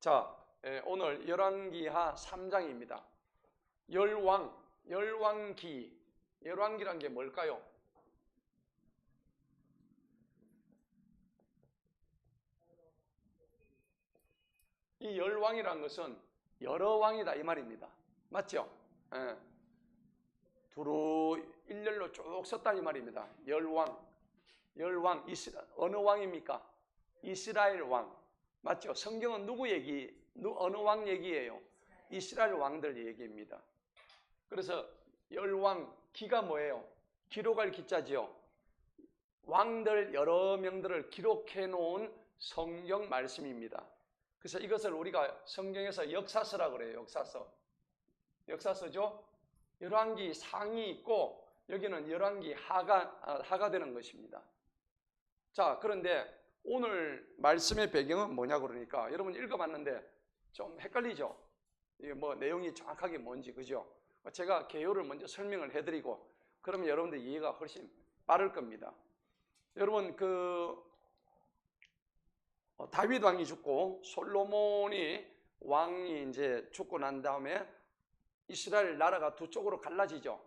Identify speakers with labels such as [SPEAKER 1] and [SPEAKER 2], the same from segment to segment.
[SPEAKER 1] 자, 오늘 열왕기하 3장입니다. 열왕기. 열왕기란 게 뭘까요? 이 열왕이란 것은 여러 왕이다 이 말입니다. 맞죠? 두루 일렬로 쭉 섰다 이 말입니다. 열왕, 어느 왕입니까? 이스라엘 왕. 맞죠? 성경은 어느 왕 얘기예요? 이스라엘 왕들 얘기입니다. 그래서 열왕, 기가 뭐예요? 기록할 기자지요. 왕들 여러 명들을 기록해 놓은 성경 말씀입니다. 그래서 이것을 우리가 성경에서 역사서라고 그래요. 역사서죠. 열왕기 상이 있고 여기는 열왕기 하가 되는 것입니다. 자, 그런데 오늘 말씀의 배경은 뭐냐 그러니까 여러분 읽어봤는데 좀 헷갈리죠? 이게 뭐 내용이 정확하게 뭔지, 그죠? 제가 개요를 먼저 설명을 해드리고 그러면 여러분들 이해가 훨씬 빠를 겁니다. 여러분 다윗 왕이 죽고 솔로몬이 왕이 이제 죽고 난 다음에 이스라엘 나라가 두 쪽으로 갈라지죠.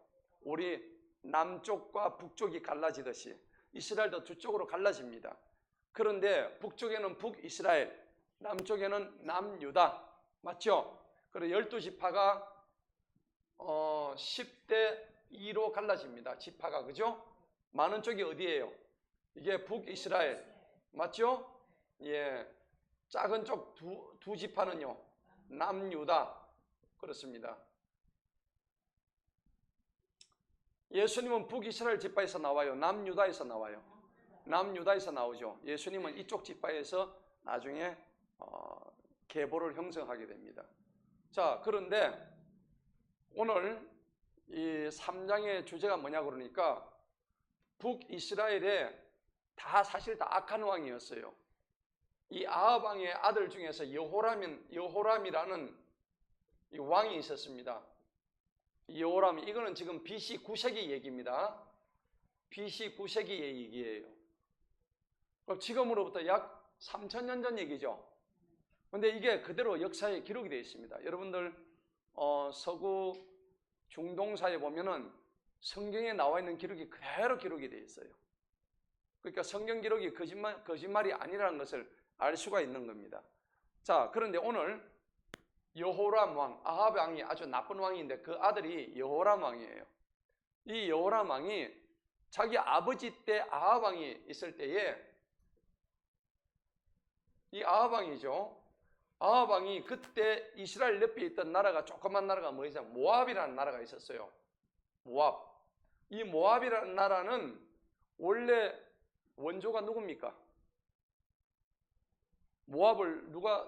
[SPEAKER 1] 우리 남쪽과 북쪽이 갈라지듯이 이스라엘도 두 쪽으로 갈라집니다. 그런데 북쪽에는 북이스라엘, 남쪽에는 남유다. 맞죠? 그리고 12지파가 10대 2로 갈라집니다. 지파가, 그죠? 많은 쪽이 어디예요? 이게 북이스라엘. 맞죠? 예. 작은 쪽 두 지파는요, 남유다. 그렇습니다. 예수님은 북이스라엘 지파에서 나와요? 남유다에서 나와요? 남유다에서 나오죠. 예수님은 이쪽 지파에서 나중에 계보를 형성하게 됩니다. 자, 그런데 오늘 이 3장의 주제가 뭐냐 그러니까 북이스라엘에 사실 다 악한 왕이었어요. 이 아합 왕의 아들 중에서 여호람이라는 이 왕이 있었습니다. 여호람, 이거는 지금 BC 9세기 얘기입니다. BC 9세기 얘기예요. 지금으로부터 약 3000년 전 얘기죠. 근데 이게 그대로 역사에 기록이 되어 있습니다. 여러분들 서구 중동사에 보면은 성경에 나와 있는 기록이 그대로 기록이 되어 있어요. 그러니까 성경 기록이 거짓말이 아니라는 것을 알 수가 있는 겁니다. 자, 그런데 오늘 여호람 왕, 아합 왕이 아주 나쁜 왕인데 그 아들이 여호람 왕이에요. 이 여호람 왕이 자기 아버지 때 아합 왕이 있을 때에 이 아합 왕이죠. 아합 왕이 그때 이스라엘 옆에 있던 나라가 조그만 나라가 뭐였냐? 모압이라는 나라가 있었어요. 모압. 이 모압이라는 나라는 원래 원조가 누굽니까? 모압을 누가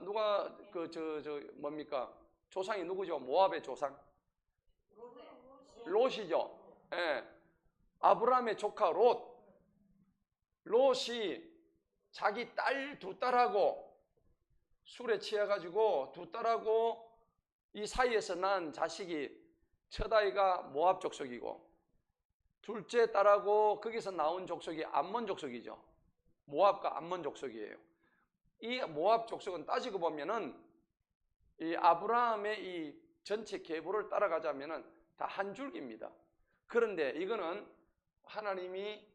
[SPEAKER 1] 뭡니까? 조상이 누구죠? 모압의 조상? 롯이죠. 예. 아브라함의 조카 롯. 롯이 자기 딸 두 딸하고 술에 취해가지고 두 딸하고 이 사이에서 난 자식이 첫 아이가 모압 족속이고 둘째 딸하고 거기서 나온 족속이 암몬 족속이죠. 모압과 암몬 족속이에요. 이 모압 족속은 따지고 보면은 이 아브라함의 이 전체 계보를 따라가자면은 다 한 줄기입니다. 그런데 이거는 하나님이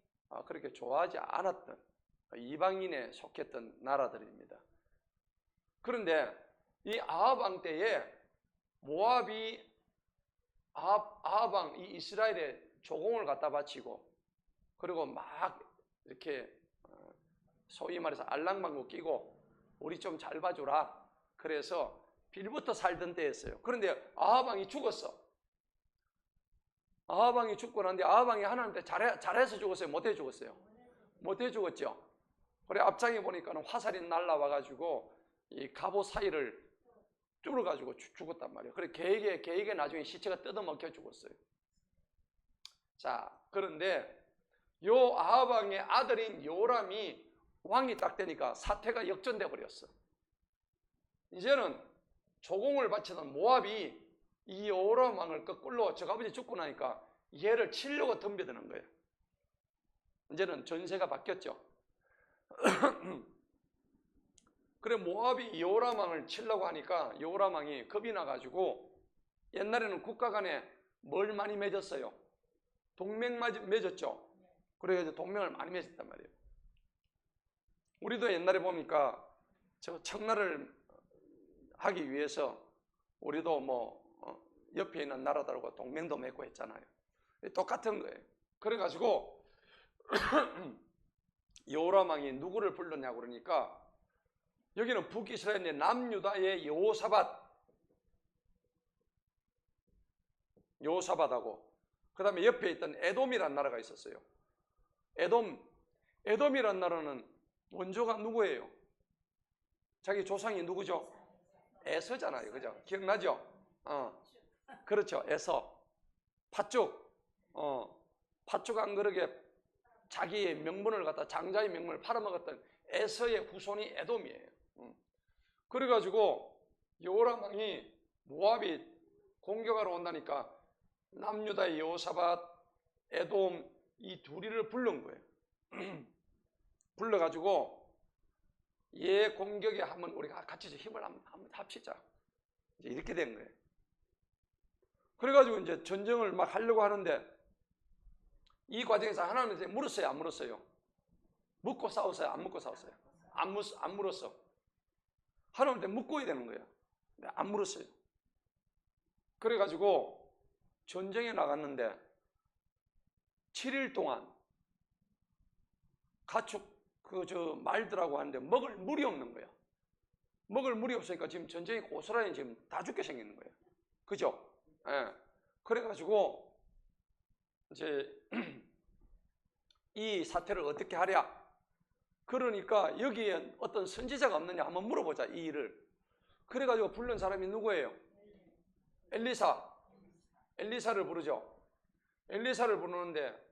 [SPEAKER 1] 그렇게 좋아하지 않았던 이방인에 속했던 나라들입니다. 그런데 이 아합 왕 때에 모압이 아합 왕 이 이스라엘에 조공을 갖다 바치고 그리고 막 이렇게 소위 말해서 알랑방구 끼고 우리 좀 잘 봐주라. 그래서 빌부터 살던 때였어요. 그런데 아합 왕이 죽었어. 아합 왕이 죽고 난데 아합 왕이 하나님한테 잘해서 죽었어요? 못해 죽었어요? 못해 죽었죠. 그래 앞장에 보니까는 화살이 날라와가지고 이 갑옷 사이를 뚫어가지고 죽었단 말이에요. 그래 개에게 나중에 시체가 뜯어먹혀 죽었어요. 자, 그런데 요 아합 왕의 아들인 여호람이 왕이 딱 되니까 사태가 역전돼 버렸어. 이제는 조공을 바치던 모압이 이 여호람 왕을 거꾸로 저 아버지 죽고 나니까 얘를 치려고 덤벼드는 거예요. 이제는 전세가 바뀌었죠. 그래 모압이 여호람 왕을 치려고 하니까 여호람 왕이 겁이 나가지고 옛날에는 국가 간에 뭘 많이 맺었어요? 동맹 맺었죠. 그래서 동맹을 많이 맺었단 말이에요. 우리도 옛날에 보니까 저 청나라를 하기 위해서 우리도 뭐 옆에 있는 나라들하고 동맹도 맺고 했잖아요. 똑같은 거예요. 그래가지고 여호람 왕이 누구를 불렀냐고 그러니까 여기는 북이스라엘의 남유다의 여호사밧하고 그 다음에 옆에 있던 에돔이란 나라가 있었어요. 에돔이란 나라는 원조가 누구예요? 자기 조상이 누구죠? 에서잖아요. 그죠? 기억나죠? 그렇죠. 에서. 팥죽. 팥죽 한 그릇에 자기의 명분을 갖다 장자의 명분을 팔아먹었던 에서의 후손이 에돔이에요. 그래가지고 여호람 왕이 모압이 공격하러 온다니까 남유다의 여호사밧, 에돔 이 둘이를 부른 거예요. 불러가지고 얘 공격에 한번 우리가 같이 힘을 한번 합치자. 이제 이렇게 된 거예요. 그래가지고 이제 전쟁을 막 하려고 하는데 이 과정에서 하나님한테 물었어요, 안 물었어요? 묻고 싸웠어요, 안 묻고 싸웠어요? 안 물었어. 하나님한테 묻고야 되는 거예요. 근데 안 물었어요. 그래가지고 전쟁에 나갔는데 7일 동안 가축 말들하고 하는데 먹을 물이 없는 거야. 먹을 물이 없으니까 지금 전쟁이 고스란히 지금 다 죽게 생기는 거예요. 그죠? 예. 그래가지고 이제 이 사태를 어떻게 하랴? 그러니까 여기에 어떤 선지자가 없느냐 한번 물어보자, 이 일을. 그래가지고 부른 사람이 누구예요? 엘리사를 부르죠. 엘리사를 부르는데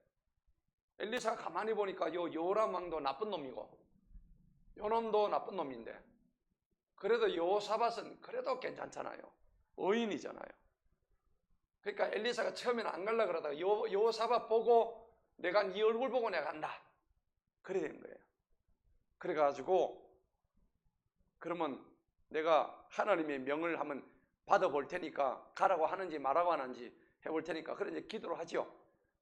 [SPEAKER 1] 엘리사가 가만히 보니까 여호람 왕도 나쁜 놈이고 요놈도 나쁜 놈인데 그래도 여호사밧은 그래도 괜찮잖아요. 의인이잖아요. 그러니까 엘리사가 처음에는 안 갈라 그러다가 여호사밧 보고 내가 네 얼굴 보고 내가 간다. 그래 된 거예요. 그래가지고 그러면 내가 하나님의 명을 한번 받아볼 테니까 가라고 하는지 말라고 하는지 해볼 테니까 그래 이제 기도를 하죠.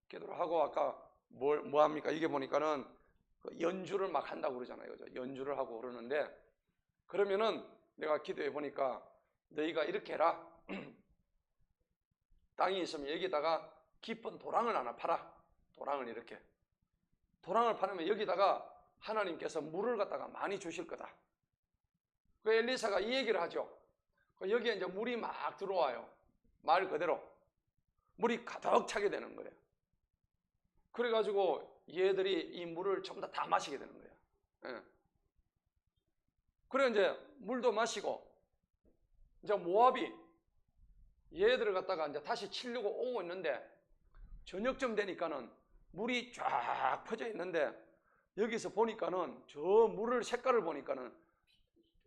[SPEAKER 1] 기도를 하고 아까 뭐 합니까? 이게 보니까는 연주를 막 한다고 그러잖아요. 그죠? 연주를 하고 그러는데 그러면은 내가 기도해 보니까 너희가 이렇게 해라. 땅이 있으면 여기다가 깊은 도랑을 하나 팔아. 도랑을 이렇게. 도랑을 파면 여기다가 하나님께서 물을 갖다가 많이 주실 거다. 그 엘리사가 이 얘기를 하죠. 여기에 이제 물이 막 들어와요. 말 그대로. 물이 가득 차게 되는 거예요. 그래가지고 얘들이 이 물을 전부 다 마시게 되는 거예요. 예. 그래 이제 물도 마시고 이제 모압이 얘들을 갖다가 이제 다시 치려고 오고 있는데 저녁쯤 되니까는 물이 쫙 퍼져 있는데 여기서 보니까는 저 물을 색깔을 보니까는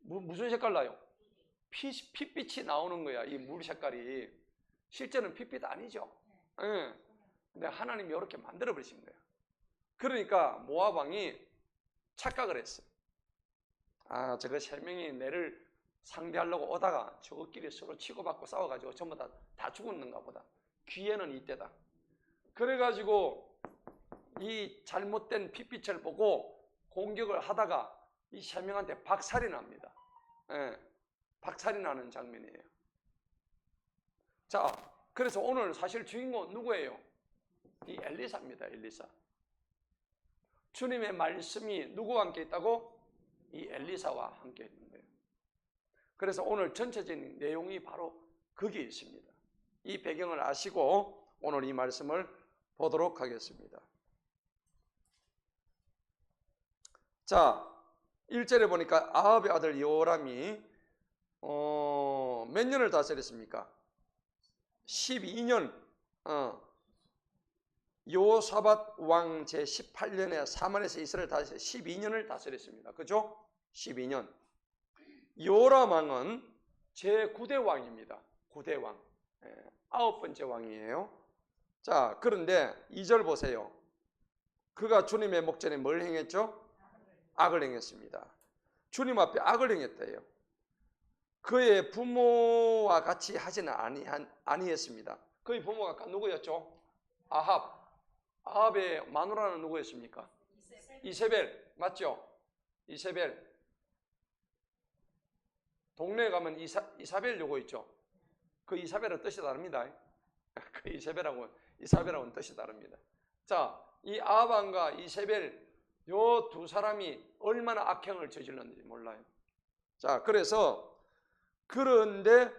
[SPEAKER 1] 무슨 색깔 나요? 핏빛이 나오는 거야. 이 물 색깔이 실제는 핏빛 아니죠. 예. 근데 하나님이 이렇게 만들어 버리신 거예요. 그러니까 모압 왕이 착각을 했어요. 아, 저거 세 명이 내를 상대하려고 오다가 저것끼리 서로 치고받고 싸워가지고 전부 다 죽었는가 보다. 기회는 이때다. 그래가지고 이 잘못된 핏빛을 보고 공격을 하다가 이 세 명한테 박살이 납니다. 예, 박살이 나는 장면이에요. 자, 그래서 오늘 사실 주인공은 누구예요? 이 엘리사입니다. 엘리사. 주님의 말씀이 누구와 함께 있다고? 이 엘리사와 함께 있는 거예요. 그래서 오늘 전체적인 내용이 바로 거기에 있습니다. 이 배경을 아시고 오늘 이 말씀을 보도록 하겠습니다. 자, 1절에 보니까 아합의 아들 여호람이 몇 년을 다스렸습니까? 12년. 여호사밧 왕 제18년에 사만에서 이스라엘 다스려 12년을 다스렸습니다. 그죠? 12년. 여호람 왕은 제9대 왕입니다. 9대 왕. 9번째 왕이에요. 자, 그런데 2절 보세요. 그가 주님의 목전에 뭘 행했죠? 악을 행했습니다. 주님 앞에 악을 행했다예요. 그의 부모와 같이 하지는 아니했습니다. 그의 부모가 아까 누구였죠? 아합. 아합의 마누라는 누구였습니까? 이세벨. 맞죠? 이세벨. 동네에 가면 이사벨 요거 있죠? 그 이사벨은 뜻이 다릅니다. 그 이사벨하고는 뜻이 다릅니다. 자, 이 아합과 이세벨 요 두 사람이 얼마나 악행을 저질렀는지 몰라요. 자, 그런데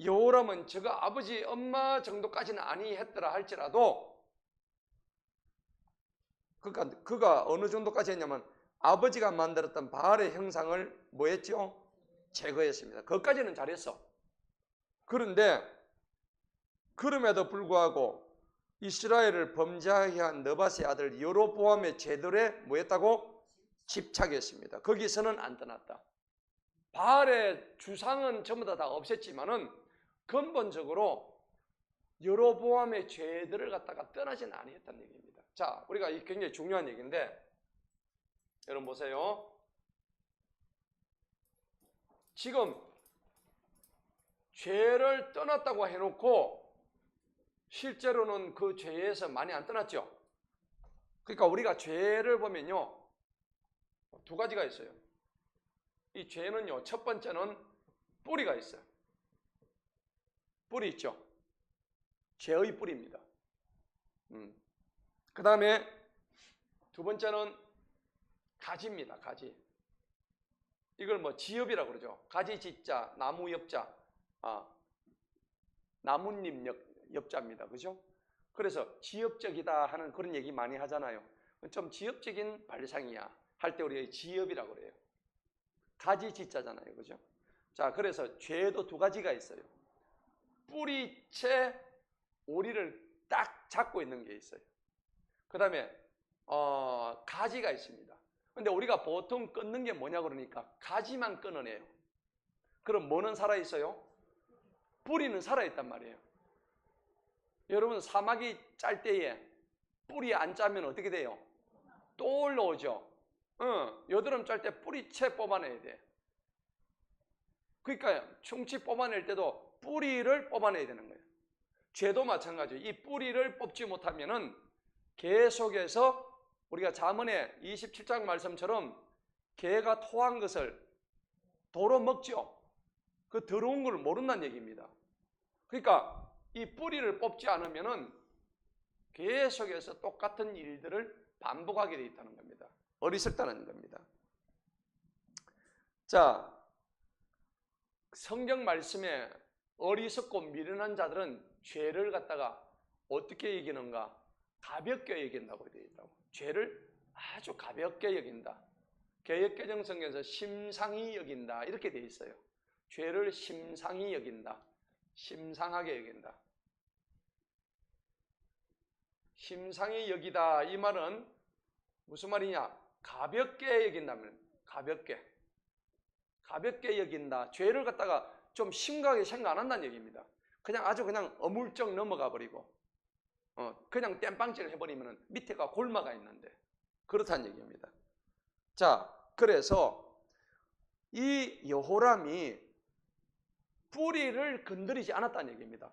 [SPEAKER 1] 여호람은 저가 아버지 엄마 정도까지는 아니했더라 할지라도 그가 어느 정도까지 했냐면 아버지가 만들었던 바알의 형상을 뭐 했죠? 제거했습니다. 그것까지는 잘했어. 그런데 그럼에도 불구하고 이스라엘을 범죄하게 한 느밧의 아들 여로보암의 죄들에 뭐 했다고? 집착했습니다. 거기서는 안 떠났다. 바알의 주상은 전부 다 없앴지만은 근본적으로 여로보암의 죄들을 갖다가 떠나지는 아니했다는 얘기입니다. 자, 우리가 이 굉장히 중요한 얘기인데 여러분 보세요. 지금 죄를 떠났다고 해놓고 실제로는 그 죄에서 많이 안 떠났죠. 그러니까 우리가 죄를 보면요 두 가지가 있어요. 이 죄는요 첫 번째는 뿌리가 있어요. 뿌리 있죠. 죄의 뿌리입니다. 그 다음에 두 번째는 가지입니다. 가지. 이걸 뭐 지엽이라고 그러죠. 가지 지자, 나무 엽자, 나뭇잎 엽자입니다. 그죠? 그래서 지엽적이다 하는 그런 얘기 많이 하잖아요. 좀 지엽적인 발상이야 할 때 우리가 지엽이라고 그래요. 가지 지자잖아요. 그죠? 자, 그래서 죄도 두 가지가 있어요. 뿌리채 오리를 딱 잡고 있는 게 있어요. 그 다음에 가지가 있습니다. 근데 우리가 보통 끊는 게 뭐냐 그러니까 가지만 끊어내요. 그럼 뭐는 살아있어요? 뿌리는 살아있단 말이에요. 여러분 사마귀 짤 때에 뿌리 안 짜면 어떻게 돼요? 또 올라오죠. 여드름 짤 때 뿌리채 뽑아내야 돼. 그러니까 충치 뽑아낼 때도 뿌리를 뽑아내야 되는 거예요. 죄도 마찬가지예요. 이 뿌리를 뽑지 못하면은 계속해서 우리가 잠언의 27장 말씀처럼 개가 토한 것을 도로 먹죠. 그 더러운 걸 모른다는 얘기입니다. 그러니까 이 뿌리를 뽑지 않으면은 계속해서 똑같은 일들을 반복하게 돼 있다는 겁니다. 어리석다는 겁니다. 자, 성경 말씀에 어리석고 미련한 자들은 죄를 갖다가 어떻게 여기는가? 가볍게 여긴다고 되어 있다고. 죄를 아주 가볍게 여긴다. 개역개정 성경에서 심상히 여긴다 이렇게 되어 있어요. 죄를 심상히 여긴다. 심상하게 여긴다. 심상히 여기다 이 말은 무슨 말이냐? 가볍게 여긴다면 가볍게 여긴다. 죄를 갖다가 좀 심각하게 생각 안 한다는 얘기입니다. 그냥 어물쩍 넘어가 버리고 그냥 땜빵질 해버리면 밑에가 골마가 있는데 그렇다는 얘기입니다. 자, 그래서 이 여호람이 뿌리를 건드리지 않았다는 얘기입니다.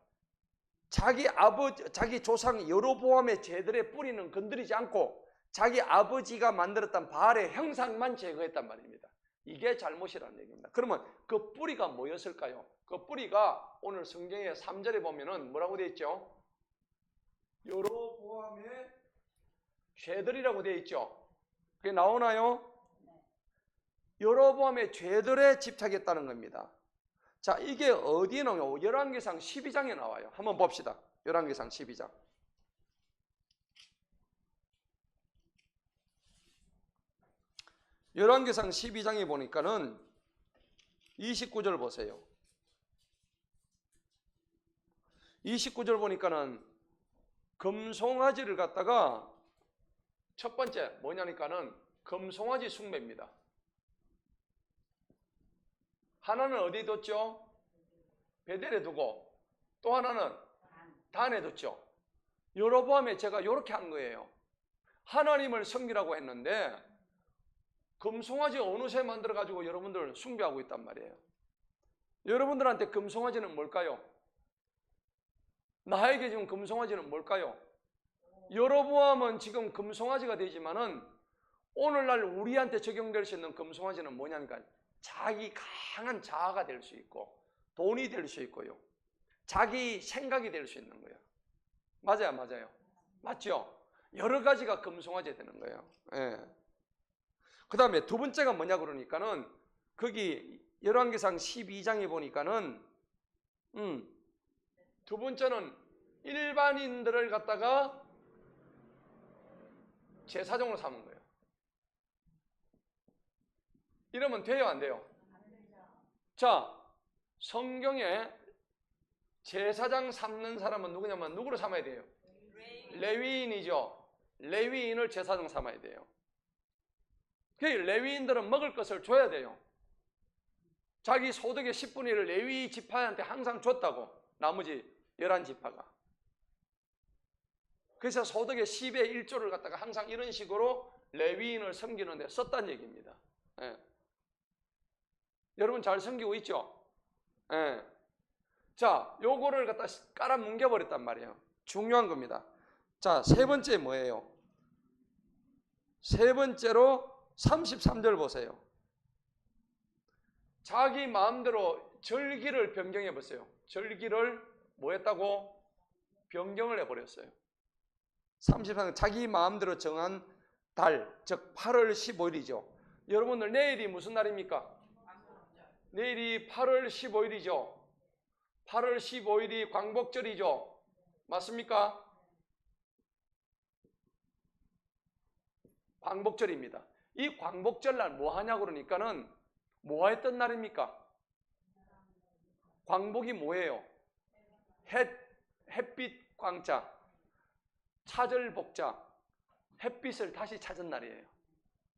[SPEAKER 1] 자기 조상 여로보암의 죄들의 뿌리는 건드리지 않고 자기 아버지가 만들었던 바알의 형상만 제거했단 말입니다. 이게 잘못이라는 얘기입니다. 그러면 그 뿌리가 뭐였을까요? 그 뿌리가 오늘 성경의 3절에 보면은 뭐라고 되어 있죠? 여로보암의 죄들이라고 되어 있죠. 그게 나오나요? 여로보암의 죄들에 집착했다는 겁니다. 자, 이게 어디에 나오냐고? 열왕기상 12장에 나와요. 한번 봅시다. 열왕기상 12장. 열왕기상 12장에 보니까는 29절 보세요. 29절 보니까는 금송아지를 갖다가 첫 번째 뭐냐니까는 금송아지 숭배입니다. 하나는 어디에 뒀죠? 베델에 두고 또 하나는 단에 뒀죠. 여로보암에 제가 이렇게 한 거예요. 하나님을 섬기라고 했는데 금송아지 어느새 만들어가지고 여러분들 숭배하고 있단 말이에요. 여러분들한테 금송아지는 뭘까요? 나에게 지금 금송아지는 뭘까요? 여로보암은 지금 금송아지가 되지만은 오늘날 우리한테 적용될 수 있는 금송아지는 뭐냐니까 자기 강한 자아가 될 수 있고 돈이 될 수 있고요. 자기 생각이 될 수 있는 거예요. 맞아요, 맞아요. 맞죠? 여러 가지가 금송아지 되는 거예요. 예. 그 다음에 두 번째가 뭐냐 그러니까는 거기 열왕기상 12장에 보니까는 두 번째는 일반인들을 갖다가 제사장으로 삼은 거예요. 이러면 돼요, 안 돼요? 자, 성경에 제사장 삼는 사람은 누구냐면 누구로 삼아야 돼요? 레위인이죠. 레위인을 제사장 삼아야 돼요. 그 레위인들은 먹을 것을 줘야 돼요. 자기 소득의 10분의 1을 레위 지파한테 항상 줬다고. 나머지 11지파가. 그래서 소득의 10의 1조를 갖다가 항상 이런 식으로 레위인을 섬기는 데 썼다는 얘기입니다. 예. 여러분 잘 섬기고 있죠? 예. 자, 요거를 갖다 깔아 뭉개버렸단 말이에요. 중요한 겁니다. 자, 세 번째 뭐예요? 세 번째로 33절 보세요. 자기 마음대로 절기를 변경해 보세요. 절기를 뭐 했다고? 변경을 해버렸어요. 33절 자기 마음대로 정한 달, 즉 8월 15일이죠. 여러분들 내일이 무슨 날입니까? 내일이 8월 15일이죠. 8월 15일이 광복절이죠. 맞습니까? 광복절입니다. 이 광복절날 뭐 하냐고 그러니까는 뭐 했던 날입니까? 광복이 뭐예요? 햇빛 광자, 차절복자, 햇빛을 다시 찾은 날이에요.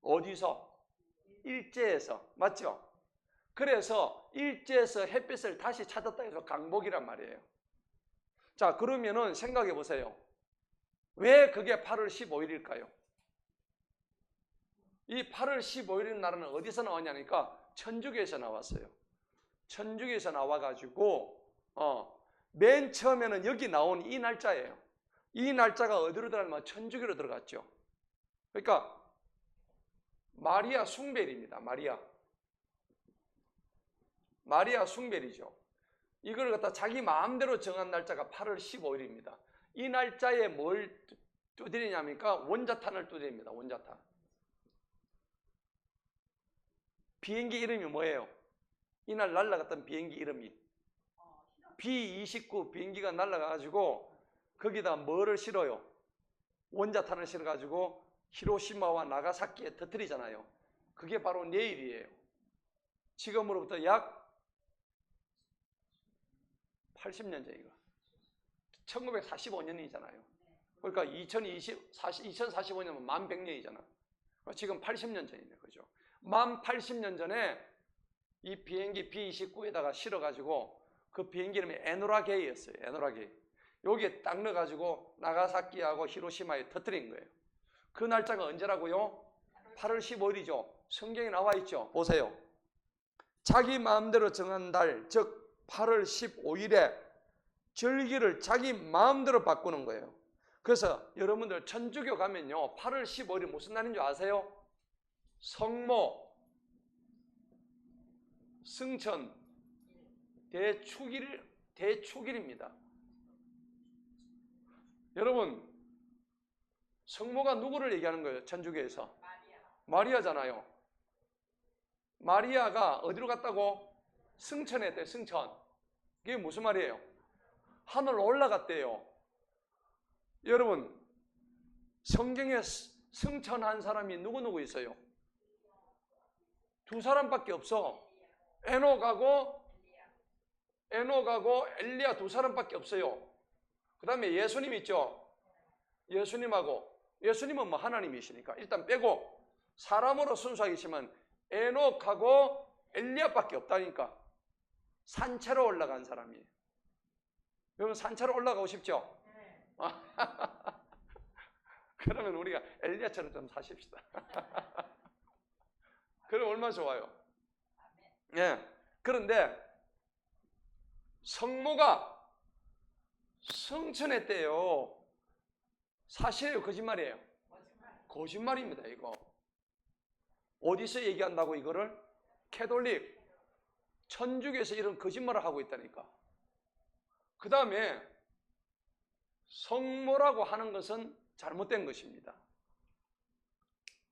[SPEAKER 1] 어디서? 일제에서. 맞죠? 그래서 일제에서 햇빛을 다시 찾았다 해서 광복이란 말이에요. 자, 그러면은 생각해 보세요. 왜 그게 8월 15일일까요? 이 8월 15일인 날은 어디서 나왔냐니까 천주교에서 나왔어요. 천주교에서 나와가지고 맨 처음에는 여기 나온 이 날짜예요. 이 날짜가 어디로 들어가면 천주교로 들어갔죠. 그러니까 마리아 숭배일입니다. 마리아 숭배일이죠. 이걸 갖다 자기 마음대로 정한 날짜가 8월 15일입니다. 이 날짜에 뭘 두드리냐니까 원자탄을 두드립니다. 원자탄. 비행기 이름이 뭐예요? 이날 날아갔던 비행기 이름이 B-29 비행기가 날아가가지고 거기다 뭐를 실어요? 원자탄을 실어가지고 히로시마와 나가사키에 터뜨리잖아요. 그게 바로 내일이에요. 지금으로부터 약 80년 전이고 1945년이잖아요. 그러니까 2045년이면 만 100년이잖아. 지금 80년 전이네. 그죠? 만 80년 전에 이 비행기 B-29에다가 실어가지고 그 비행기 이름이 에노라게이였어요. 에노라게이. 여기에 딱 넣어가지고 나가사키하고 히로시마에 터뜨린 거예요. 그 날짜가 언제라고요? 8월 15일이죠. 성경에 나와 있죠. 보세요. 자기 마음대로 정한 달, 즉 8월 15일에 절기를 자기 마음대로 바꾸는 거예요. 그래서 여러분들 천주교 가면요 8월 15일이 무슨 날인 줄 아세요? 성모, 승천, 대축일입니다. 여러분 성모가 누구를 얘기하는 거예요? 천주교에서 마리아잖아요. 마리아가 어디로 갔다고? 승천했대요. 승천. 이게 무슨 말이에요? 하늘로 올라갔대요. 여러분 성경에 승천한 사람이 누구 있어요? 두 사람밖에 없어. 에녹하고 엘리야 두 사람밖에 없어요. 그 다음에 예수님 있죠. 예수님은 뭐 하나님이시니까 일단 빼고 사람으로 순수하게 있으면 에녹하고 엘리야밖에 없다니까. 산채로 올라간 사람이에요. 여러분 산채로 올라가고 싶죠? 그러면 우리가 엘리야처럼 좀 사십시다. 그럼 얼마나 좋아요. 예. 그런데 성모가 성천했대요. 사실이에요, 거짓말이에요? 거짓말입니다, 이거. 어디서 얘기한다고 이거를? 캐톨릭, 천주교에서 이런 거짓말을 하고 있다니까. 그 다음에 성모라고 하는 것은 잘못된 것입니다.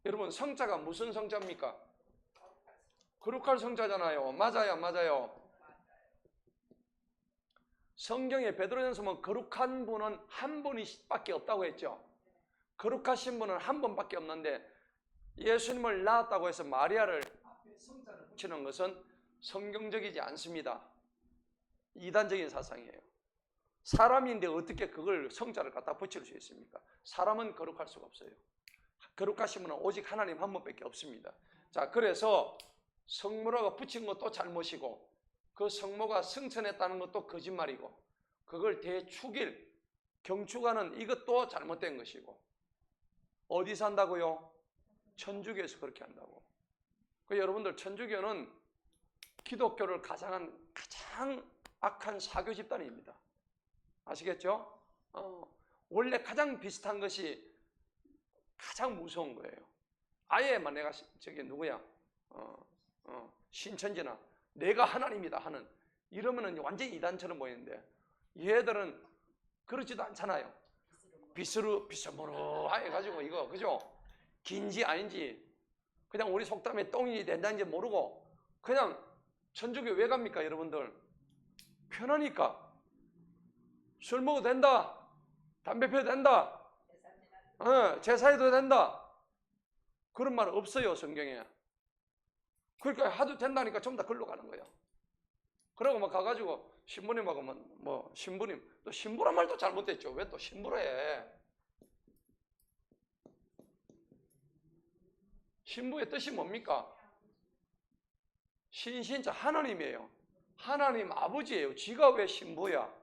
[SPEAKER 1] 여러분, 성자가 무슨 성자입니까? 거룩할 성자잖아요. 맞아요, 안 맞아요? 성경에 베드로전서는 거룩한 분은 한 분밖에 없다고 했죠. 거룩하신 분은 한 분밖에 없는데 예수님을 낳았다고 해서 마리아를 앞에 성자를 붙이는 것은 성경적이지 않습니다. 이단적인 사상이에요. 사람인데 어떻게 그걸 성자를 갖다 붙일 수 있습니까? 사람은 거룩할 수가 없어요. 거룩하신 분은 오직 하나님 한 분밖에 없습니다. 자, 그래서 성모라고 붙인 것도 잘못이고 그 성모가 승천했다는 것도 거짓말이고 그걸 대축일, 경축하는 이것도 잘못된 것이고 어디서 한다고요? 천주교에서 그렇게 한다고. 그 여러분들 천주교는 기독교를 가장 악한 사교 집단입니다. 아시겠죠? 원래 가장 비슷한 것이 가장 무서운 거예요. 아예 내가 저기 누구야? 신천지나 내가 하나님이다 하는 이러면은 완전히 이단처럼 보이는데 얘들은 그렇지도 않잖아요. 비스무르 해가지고 이거 그죠? 긴지 아닌지 그냥 우리 속담에 똥이 된다는지 모르고 그냥 천주교 왜 갑니까 여러분들? 편하니까. 술 먹어도 된다. 담배 피워도 된다. 제사해도 된다. 그런 말 없어요 성경에. 그러니까 하도 된다니까 전부 다 글로 가는 거예요. 그러고 막 가가지고 신부님하고 뭐 신부님 또 신부란 말도 잘못됐죠. 왜 또 신부라 해? 신부의 뜻이 뭡니까? 신신자 하나님이에요. 하나님 아버지예요. 지가 왜 신부야?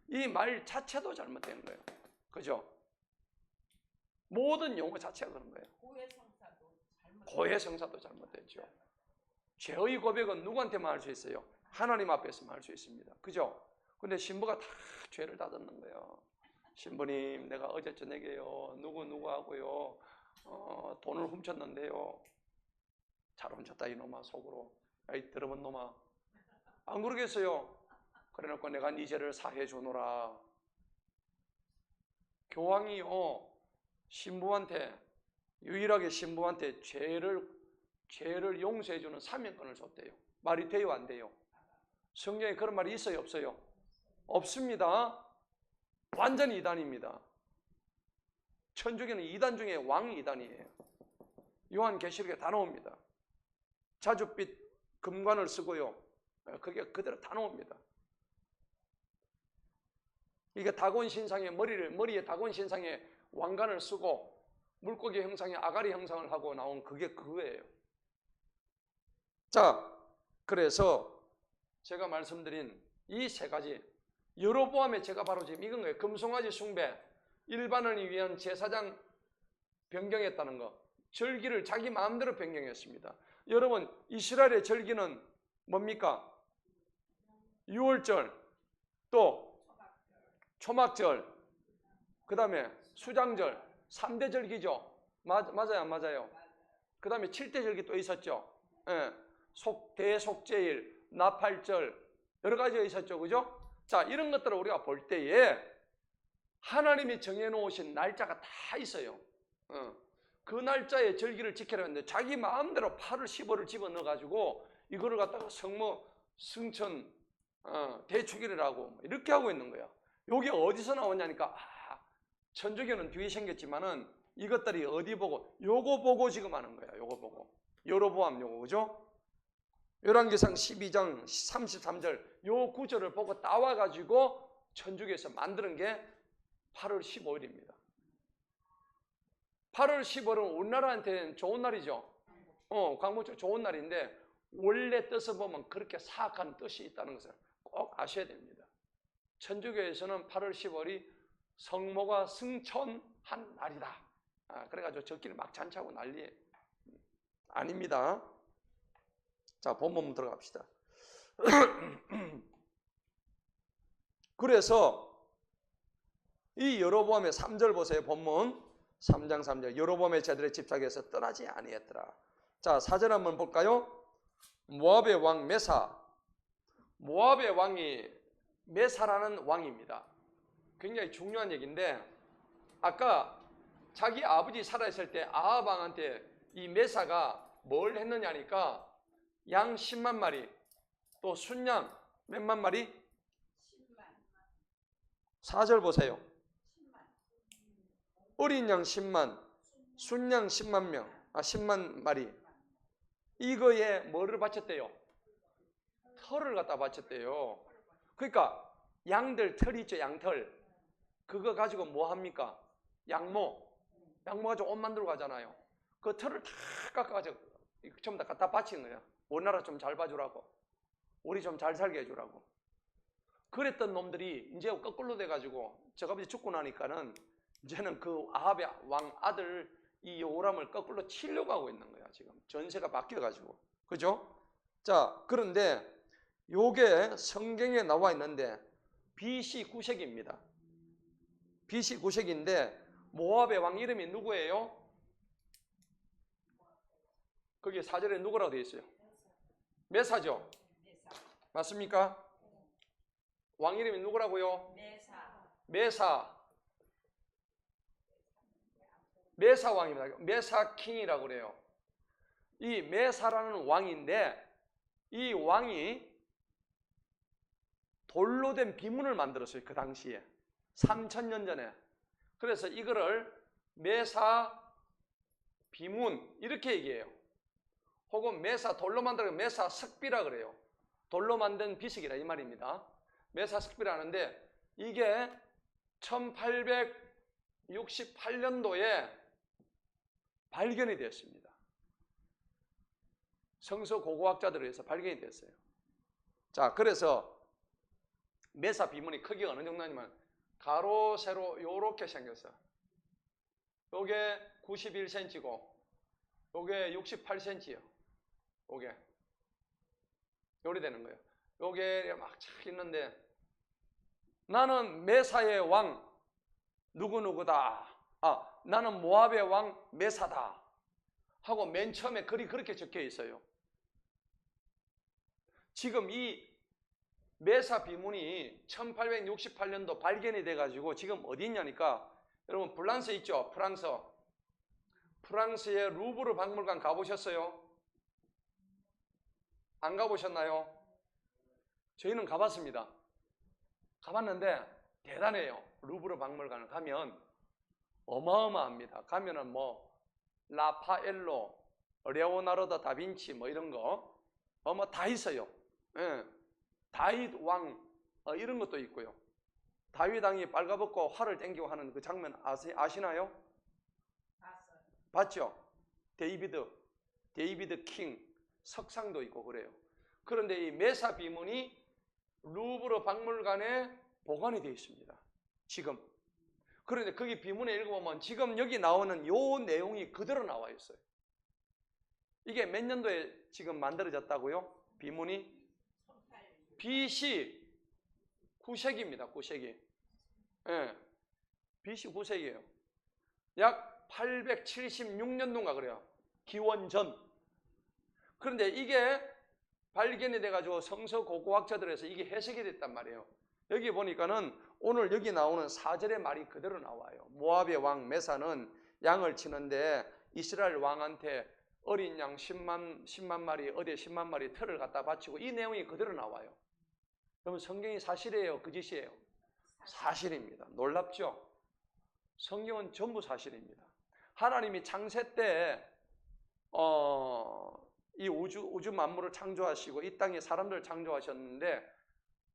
[SPEAKER 1] 이 말 자체도 잘못된 거예요. 그죠? 모든 용어 자체가 그런 거예요. 고해성사도 잘못됐죠. 죄의 고백은 누구한테만 할 수 있어요? 하나님 앞에서만 할 수 있습니다. 그죠? 근데 신부가 다 죄를 다 듣는 거예요. 신부님, 내가 어제 저녁에요. 누구하고요. 돈을 훔쳤는데요. 잘 훔쳤다 이놈아 속으로. 이 더러운 놈아. 안 그러겠어요? 그래놓고 내가 네 죄를 사해 주노라. 교황이요. 신부한테 유일하게 신부한테 죄를 용서해 주는 사명권을 줬대요. 말이 돼요, 안 돼요? 성경에 그런 말이 있어요, 없어요? 없습니다. 완전히 이단입니다. 천주교는 이단 중에 왕 이단이에요. 요한계시록에 다 나옵니다. 자줏빛 금관을 쓰고요. 그게 그대로 다 나옵니다. 이게 다곤 신상의 머리에 다곤 신상의 왕관을 쓰고 물고기 형상의 아가리 형상을 하고 나온 그게 그거예요. 자, 그래서 제가 말씀드린 이 세 가지 여로보암의 제가 바로 지금 이건 거예요. 금송아지 숭배, 일반을 위한 제사장 변경했다는 거, 절기를 자기 마음대로 변경했습니다. 여러분 이스라엘의 절기는 뭡니까? 유월절, 또 초막절, 그 다음에 수장절, 3대 절기죠. 맞아요, 안 맞아요? 그 다음에 7대 절기 또 있었죠. 예. 대속제일, 나팔절, 여러 가지가 있었죠. 그죠? 자, 이런 것들을 우리가 볼 때에 하나님이 정해놓으신 날짜가 다 있어요. 그 날짜에 절기를 지키라 했는데 자기 마음대로 8월 15를 집어넣어가지고 이거를 갖다가 성모, 승천, 대축일이라고 이렇게 하고 있는 거야. 이게 어디서 나오냐니까 천주교는 뒤에 생겼지만은 이것들이 어디 보고 요거 보고 지금 하는 거야. 요거 보고 여로보암 요거 그죠? 열왕기상 12장 33절 요 구절을 보고 따와가지고 천주교에서 만드는 게 8월 15일입니다. 8월 15일은 우리나라한테는 좋은 날이죠. 광복절 좋은 날인데 원래 뜻을 보면 그렇게 사악한 뜻이 있다는 것을 꼭 아셔야 됩니다. 천주교에서는 8월 15일이 성모가 승천한 날이다. 그래가지고 적기를 막 잔치하고 난리 아닙니다. 자, 본문 들어갑시다. 그래서 이 여로보암의 3절 보세요. 본문 3장 3절. 여로보암의 제들에 집착해서 떠나지 아니했더라. 자, 4절 한번 볼까요? 모압의 왕 메사. 모압의 왕이 메사라는 왕입니다. 굉장히 중요한 얘기인데, 아까 자기 아버지 살아있을 때 아합 왕한테 이 메사가 뭘 했느냐니까 양 10만 마리, 또 순양 몇만 마리? 4절 보세요. 어린 양 10만, 순양 10만 명, 10만 마리. 이거에 뭐를 바쳤대요? 털을 갖다 바쳤대요. 그러니까 양들 털이 있죠, 양털. 그거 가지고 뭐 합니까? 양모 가지고 옷 만들고 가잖아요. 그 털을 다 깎아가지고 전부 다 갖다 바치는 거예요. 우리나라 좀 잘 봐주라고, 우리 좀 잘 살게 해주라고. 그랬던 놈들이 이제 거꾸로 돼가지고 저가 이제 죽고 나니까는 이제는 그 아합의 왕 아들 이 여호람을 거꾸로 치려고 하고 있는 거야. 지금 전세가 바뀌어가지고, 그죠? 자, 그런데 요게 성경에 나와 있는데 BC 9세기입니다. BC 9세기인데 모압의 왕 이름이 누구예요? 거기 4절에 누구라고 되어 있어요? 메사죠? 맞습니까? 왕 이름이 누구라고요? 메사 왕입니다. 메사 킹이라고 그래요. 이 메사라는 왕인데 이 왕이 돌로 된 비문을 만들었어요. 그 당시에 3000년 전에. 그래서 이거를 메사 비문 이렇게 얘기해요. 혹은 메사 돌로 만들어 메사 석비라 그래요. 돌로 만든 비석이라 이 말입니다. 메사 석비라는데 이게 1868년도에 발견이 되었습니다. 성서 고고학자들에 의해서 발견이 됐어요. 자, 그래서 메사 비문이 크기가 어느 정도냐면 가로 세로 요렇게 생겼어. 요게 91cm고 요게 68cm요. 요게 요리 되는 거예요. 요게 막 착 있는데 나는 메사의 왕 누구누구다. 나는 모압의 왕 메사다. 하고 맨 처음에 글이 그렇게 적혀 있어요. 지금 이 메사 비문이 1868년도 발견이 돼가지고 지금 어디 있냐니까 여러분 프랑스 있죠? 프랑스의 루브르 박물관 가보셨어요? 안 가보셨나요? 저희는 가봤습니다. 가봤는데 대단해요. 루브르 박물관을 가면 어마어마합니다. 가면은 뭐 라파엘로, 레오나르도 다빈치 뭐 이런 거 다 있어요. 예. 다윗 왕 이런 것도 있고요. 다윗 왕이 빨가벗고 활을 땡기고 하는 그 장면 아시나요? 봤죠? 데이비드 킹 석상도 있고 그래요. 그런데 이 메사 비문이 루브르 박물관에 보관이 되어 있습니다. 지금. 그런데 거기 비문에 읽어보면 지금 여기 나오는 요 내용이 그대로 나와 있어요. 이게 몇 년도에 지금 만들어졌다고요? 비문이? BC 9세기입니다. 9세기. 예. BC 9세기예요. 약 876년도인가 그래요. 기원전. 그런데 이게 발견이 돼가지고 성서 고고학자들에서 이게 해석이 됐단 말이에요. 여기 보니까는 오늘 여기 나오는 4절의 말이 그대로 나와요. 모압의 왕 메사는 양을 치는데 이스라엘 왕한테 어린 양 10만 마리, 어디 10만 마리 털을 갖다 바치고 이 내용이 그대로 나와요. 그러면 성경이 사실이에요? 거짓이에요? 사실입니다. 놀랍죠? 성경은 전부 사실입니다. 하나님이 창세 때 이 우주 만물을 창조하시고 이 땅에 사람들을 창조하셨는데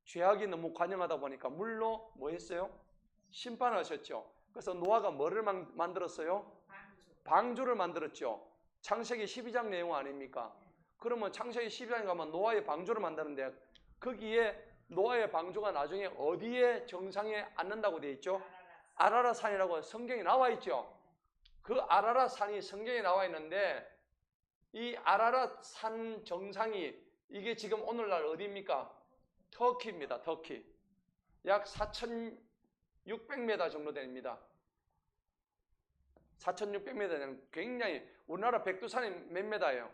[SPEAKER 1] 죄악이 너무 관영하다 보니까 물로 뭐 했어요? 심판하셨죠. 그래서 노아가 뭐를 만들었어요? 방주를 만들었죠. 창세기 12장 내용 아닙니까? 그러면 창세기 12장에 가면 노아의 방주를 만드는데 거기에 노아의 방주가 나중에 어디에 정상에 앉는다고 되어 있죠? 아라랏산이라고 성경에 나와 있죠. 그 아라랏산이 성경에 나와 있는데 이 아라랏 산 정상이 이게 지금 오늘날 어디입니까? 터키입니다. 터키. 약 4,600m 정도 됩니다. 4,600m는 굉장히, 우리나라 백두산이 몇 메다예요?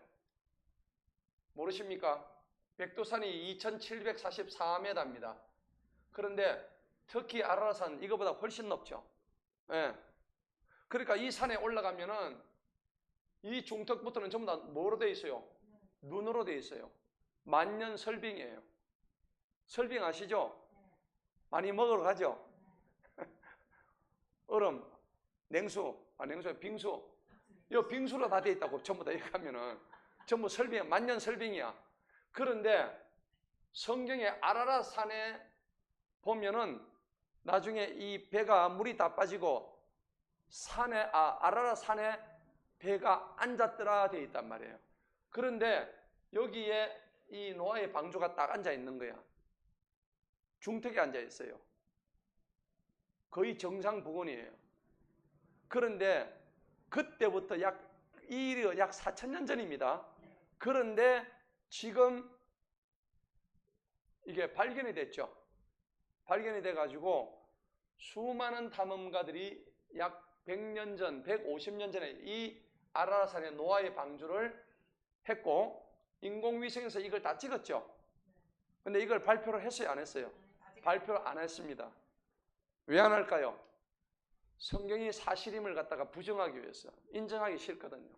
[SPEAKER 1] 모르십니까? 백두산이 2,744m입니다. 그런데 터키 아라랏산 이거보다 훨씬 높죠. 예. 그러니까 이 산에 올라가면은 이 중턱부터는 전부 다 뭐로 되어 있어요? 눈으로 되어 있어요. 만년 설빙이에요. 설빙 아시죠? 많이 먹으러 가죠? 얼음, 냉수, 빙수. 이 빙수로 다 되어 있다고 전부 다 이렇게 하면은 전부 설빙, 만년 설빙이야. 그런데 성경의 아라랏 산에 보면은 나중에 이 배가 물이 다 빠지고 아라랏 산에 배가 앉았더라 되어 있단 말이에요. 그런데 여기에 이 노아의 방주가 딱 앉아 있는 거야. 중턱에 앉아 있어요. 거의 정상 부근이에요. 그런데 그때부터 약 4,000년 전입니다. 그런데 지금 이게 발견이 됐죠. 발견이 돼가지고 수많은 탐험가들이 약 100년 전, 150년 전에 이 아라랏산에 노아의 방주를 했고 인공위성에서 이걸 다 찍었죠. 근데 이걸 발표를 했어요? 안 했어요? 발표를 안 했습니다. 왜 안 할까요? 성경이 사실임을 갖다가 부정하기 위해서, 인정하기 싫거든요.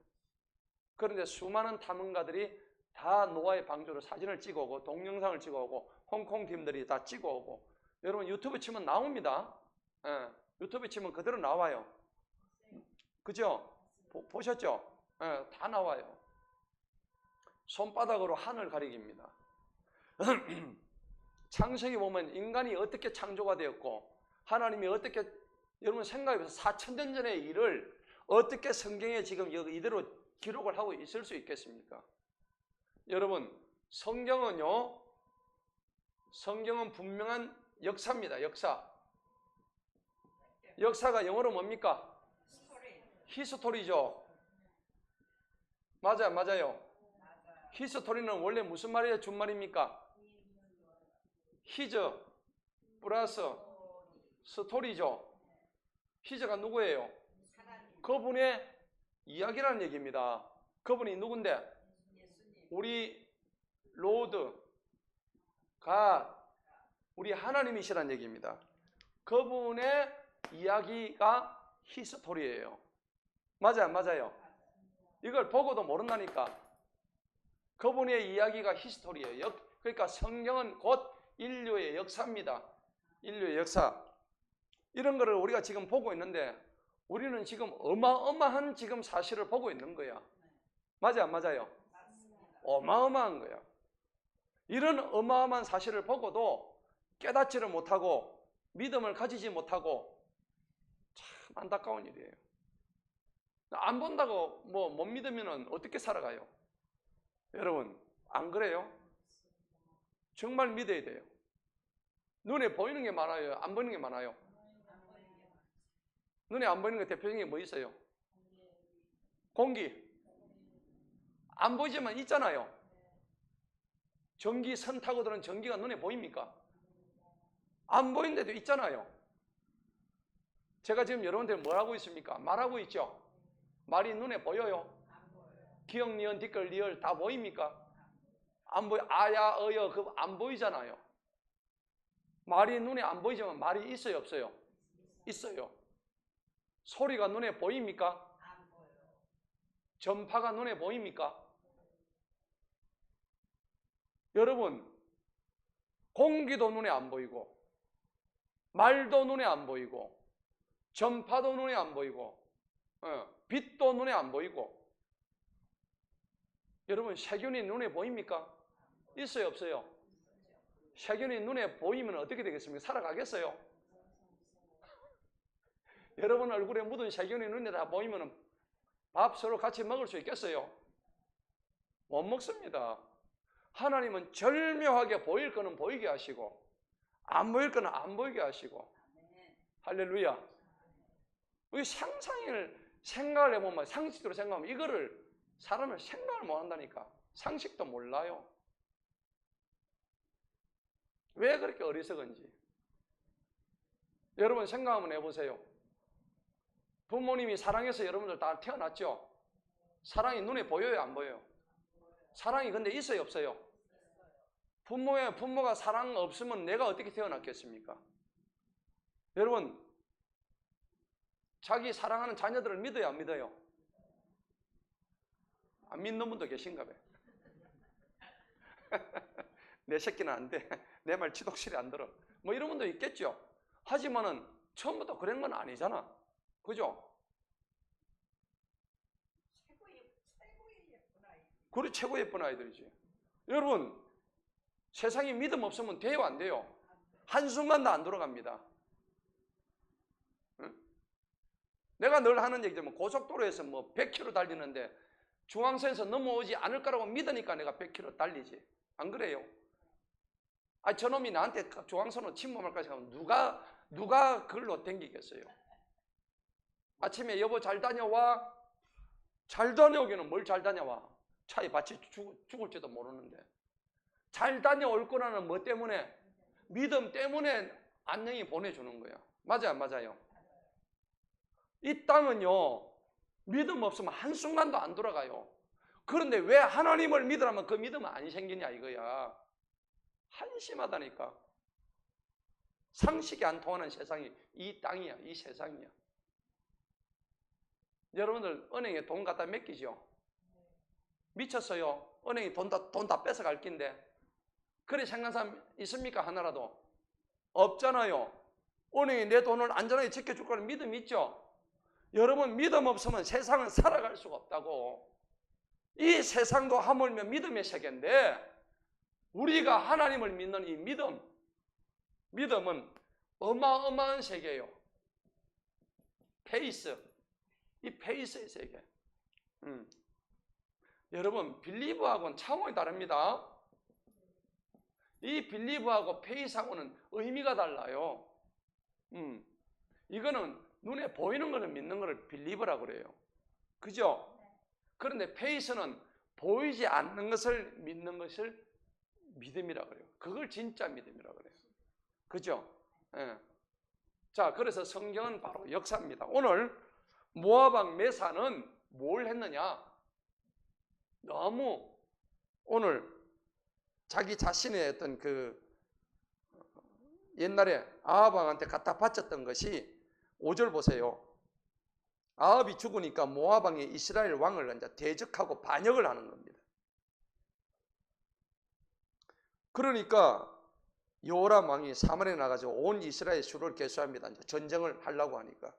[SPEAKER 1] 그런데 수많은 탐험가들이 다 노아의 방주로 사진을 찍어오고 동영상을 찍어오고 홍콩 팀들이 다 찍어오고, 여러분 유튜브 치면 나옵니다. 예, 유튜브 치면 그대로 나와요. 그죠? 보셨죠? 예, 다 나와요. 손바닥으로 하늘 가리기입니다. 창세기 보면 인간이 어떻게 창조가 되었고 하나님이 어떻게, 여러분 생각해보세요. 4,000년 전의 일을 어떻게 성경에 지금 이대로 기록을 하고 있을 수 있겠습니까? 여러분 성경은 분명한 역사입니다. 역사가 영어로 뭡니까? 히스토리죠. 맞아요. 히스토리는 원래 무슨 말이에요? 준말입니까? 히즈 플러스 스토리죠. 히즈가 누구예요? 그분의 이야기라는 얘기입니다. 그분이 누군데? 우리 로드, 갓, 우리 하나님이시라는 얘기입니다. 그분의 이야기가 히스토리예요. 맞아요. 이걸 보고도 모른다니까. 그분의 이야기가 히스토리예요. 그러니까 성경은 곧 인류의 역사입니다. 인류의 역사. 이런 거를 우리가 지금 보고 있는데 우리는 지금 어마어마한 지금 사실을 보고 있는 거야. 맞아요? 어마어마한 거야. 이런 어마어마한 사실을 보고도 깨닫지를 못하고 믿음을 가지지 못하고 참 안타까운 일이에요. 안 본다고 못 믿으면 어떻게 살아가요? 여러분 안 그래요? 정말 믿어야 돼요. 눈에 보이는 게 많아요? 안 보이는 게 많아요? 눈에 안 보이는 게 대표적인 게 뭐 있어요? 공기. 안 보이지만 있잖아요. 전기선 타고들은 전기가 눈에 보입니까? 안 보이는데도 있잖아요. 제가 지금 여러분들 뭘 하고 있습니까? 말하고 있죠? 말이 눈에 보여요? 기역, 니은, 뒷글, 리을 다 보입니까? 안 보여. 아야, 어여, 그 안 보이잖아요. 말이 눈에 안 보이지만 말이 있어요, 없어요? 있어요. 소리가 눈에 보입니까?
[SPEAKER 2] 안 보여요.
[SPEAKER 1] 전파가 눈에 보입니까? 여러분, 공기도 눈에 안 보이고, 말도 눈에 안 보이고, 전파도 눈에 안 보이고, 빛도 눈에 안 보이고. 여러분, 세균이 눈에 보입니까? 있어요, 없어요? 세균이 눈에 보이면 어떻게 되겠습니까? 살아가겠어요? 여러분 얼굴에 묻은 세균이 눈에 다 보이면 밥 서로 같이 먹을 수 있겠어요? 못 먹습니다. 하나님은 절묘하게 보일 거는 보이게 하시고 안 보일 거는 안 보이게 하시고. 할렐루야. 우리 생각을 해보면, 상식적으로 생각하면 이거를 사람을 생각을 못 한다니까. 상식도 몰라요. 왜 그렇게 어리석은지. 여러분 생각 한번 해보세요. 부모님이 사랑해서 여러분들 다 태어났죠? 사랑이 눈에 보여요, 안 보여요? 사랑이 근데 있어요, 없어요? 부모가 사랑 없으면 내가 어떻게 태어났겠습니까? 여러분, 자기 사랑하는 자녀들을 믿어요, 안 믿어요? 안 믿는 분도 계신가 봐요. 내 새끼는 안 돼. 내 말 지독실이 안 들어. 뭐 이런 분도 있겠죠. 하지만은 처음부터 그런 건 아니잖아. 그죠? 그리 최고 예쁜 아이들이지. 여러분, 세상에 믿음 없으면 돼요, 안 돼요? 한순간도 안 돌아갑니다. 응? 내가 늘 하는 얘기지만 고속도로에서 뭐 100km 달리는데 중앙선에서 넘어오지 않을 거라고 믿으니까 내가 100km 달리지. 안 그래요? 아, 저놈이 나한테 중앙선으로 침범할 까지 가면 누가 그걸로 댕기겠어요? 아침에 여보 잘 다녀와. 잘 다녀오기는 뭘 잘 다녀와. 차에 받치 죽을지도 모르는데. 잘 다녀올 거라는 뭐 때문에? 믿음 때문에 안녕히 보내주는 거야. 맞아요, 안 맞아요? 이 땅은요, 믿음 없으면 한순간도 안 돌아가요. 그런데 왜 하나님을 믿으라면 그 믿음은 안 생기냐 이거야. 한심하다니까. 상식이 안 통하는 세상이 이 땅이야, 이 세상이야. 여러분들 은행에 돈 갖다 맡기죠? 미쳤어요. 은행이 돈 다 뺏어갈 낀데. 그래 생각하는 사람 있습니까? 하나라도? 없잖아요. 은행이 내 돈을 안전하게 지켜줄 거라는 믿음 있죠? 여러분 믿음 없으면 세상은 살아갈 수가 없다고. 이 세상도 하물며 믿음의 세계인데 우리가 하나님을 믿는 이 믿음은 어마어마한 세계예요. 페이스. 이 페이스의 세계. 여러분 빌리브하고는 차원이 다릅니다. 이 빌리브하고 페이스하고는 의미가 달라요. 이거는 눈에 보이는 것을 믿는 것을 빌리브라고 그래요. 그죠? 그런데 페이스는 보이지 않는 것을 믿는 것을 믿음이라고 그래요. 그걸 진짜 믿음이라고 그래요. 그죠? 예. 자, 그래서 성경은 바로 역사입니다. 오늘 모압 왕 메사는 뭘 했느냐? 너무 오늘 자기 자신의 어떤 그 옛날에 아합 왕한테 갖다 바쳤던 것이 5절 보세요. 아합이 죽으니까 모압 왕이 이스라엘 왕을 이제 대적하고 반역을 하는 겁니다. 그러니까 요람 왕이 사마리아에 나가서 온 이스라엘 수를 계수합니다. 이제 전쟁을 하려고 하니까.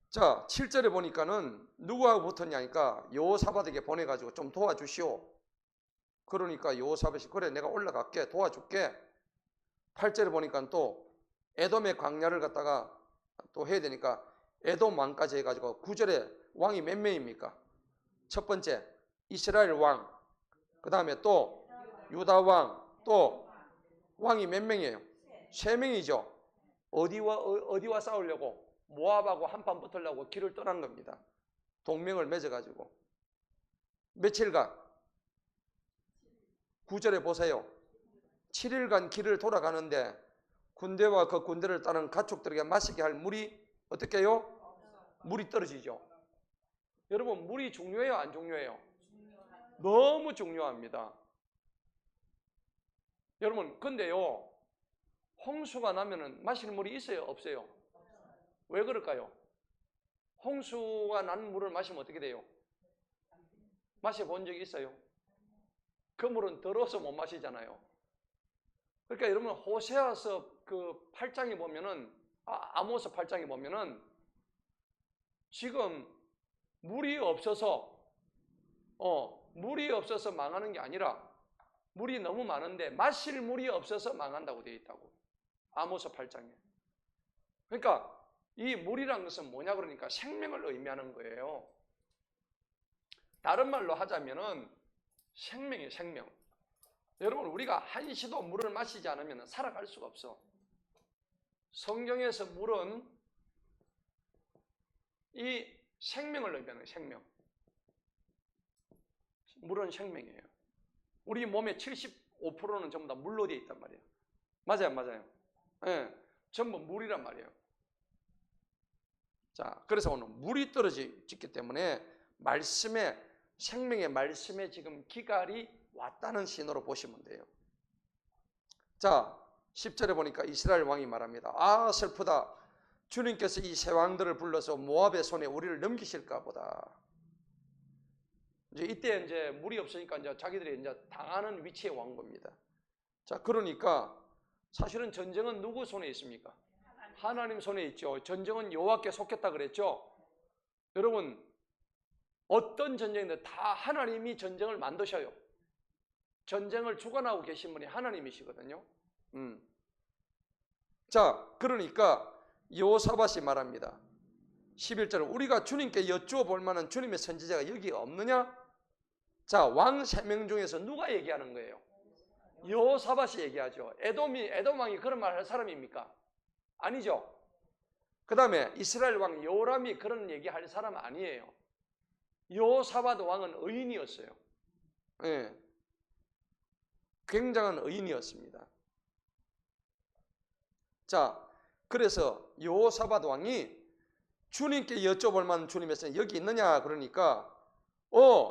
[SPEAKER 1] 자, 7절에 보니까는 누구하고 붙었냐니까 여호사밧에게 보내가지고 좀 도와주시오. 그러니까 여호사밧이 그래 내가 올라갈게 도와줄게. 8절에 보니까 또 에돔의 광야를 갖다가 또 해야 되니까 에돔 왕까지 해가지고 9절에 왕이 몇 명입니까? 첫 번째 이스라엘 왕, 그 다음에 또 유다 왕, 또 왕이 몇 명이에요? 3명이죠. 어디와 싸우려고? 모압하고 한판 붙으려고 길을 떠난 겁니다. 동맹을 맺어가지고. 며칠간? 9절에 보세요. 7일간 길을 돌아가는데 군대와 그 군대를 따른 가축들에게 마시게 할 물이 어떻게 해요? 물이 떨어지죠. 여러분 물이 중요해요? 안 중요해요? 너무 중요합니다. 여러분 근데요 홍수가 나면은 마실 물이 있어요? 없어요? 왜 그럴까요? 홍수가 난 물을 마시면 어떻게 돼요? 마셔본 적이 있어요? 그 물은 더러워서 못 마시잖아요. 그러니까 여러분 호세아서 그 8장에 보면은 아모스 8장에 보면은 지금 물이 없어서 망하는 게 아니라 물이 너무 많은데 마실 물이 없어서 망한다고 되어 있다고. 아모스 8장에. 그러니까 이 물이란 것은 뭐냐 그러니까 생명을 의미하는 거예요. 다른 말로 하자면은 생명이에요, 생명. 여러분 우리가 한시도 물을 마시지 않으면 살아갈 수가 없어. 성경에서 물은 이 생명을 의미하는 생명. 물은 생명이에요. 우리 몸의 75%는 전부 다 물로 되어 있단 말이에요. 맞아요, 맞아요. 예, 전부 물이란 말이에요. 자, 그래서 오늘 물이 떨어지기 때문에 생명의 말씀에 지금 기갈이 왔다는 신호로 보시면 돼요. 자, 10절에 보니까 이스라엘 왕이 말합니다. 아, 슬프다. 주님께서 이 세 왕들을 불러서 모압의 손에 우리를 넘기실까 보다. 이때 이제 물이 없으니까 이제 자기들이 이제 당하는 위치에 온 겁니다. 자, 그러니까 사실은 전쟁은 누구 손에 있습니까? 하나님 손에 있죠. 전쟁은 여호와께 속했다 그랬죠. 여러분, 어떤 전쟁인데 다 하나님이 전쟁을 만드셔요. 전쟁을 주관하고 계신 분이 하나님이시거든요. 자, 그러니까 여호사밧이 말합니다. 11절에 우리가 주님께 여쭈어 볼 만한 주님의 선지자가 여기 없느냐? 자, 왕 3명 중에서 누가 얘기하는 거예요? 여호사밧이 얘기하죠. 에돔 왕이 그런 말 할 사람입니까? 아니죠. 그 다음에 이스라엘 왕 여호람이 그런 얘기할 사람 아니에요. 여호사밧 왕은 의인이었어요. 네. 굉장한 의인이었습니다. 자, 그래서 여호사밧 왕이 주님께 여쭤볼 만한 주님의 선 여기 있느냐 그러니까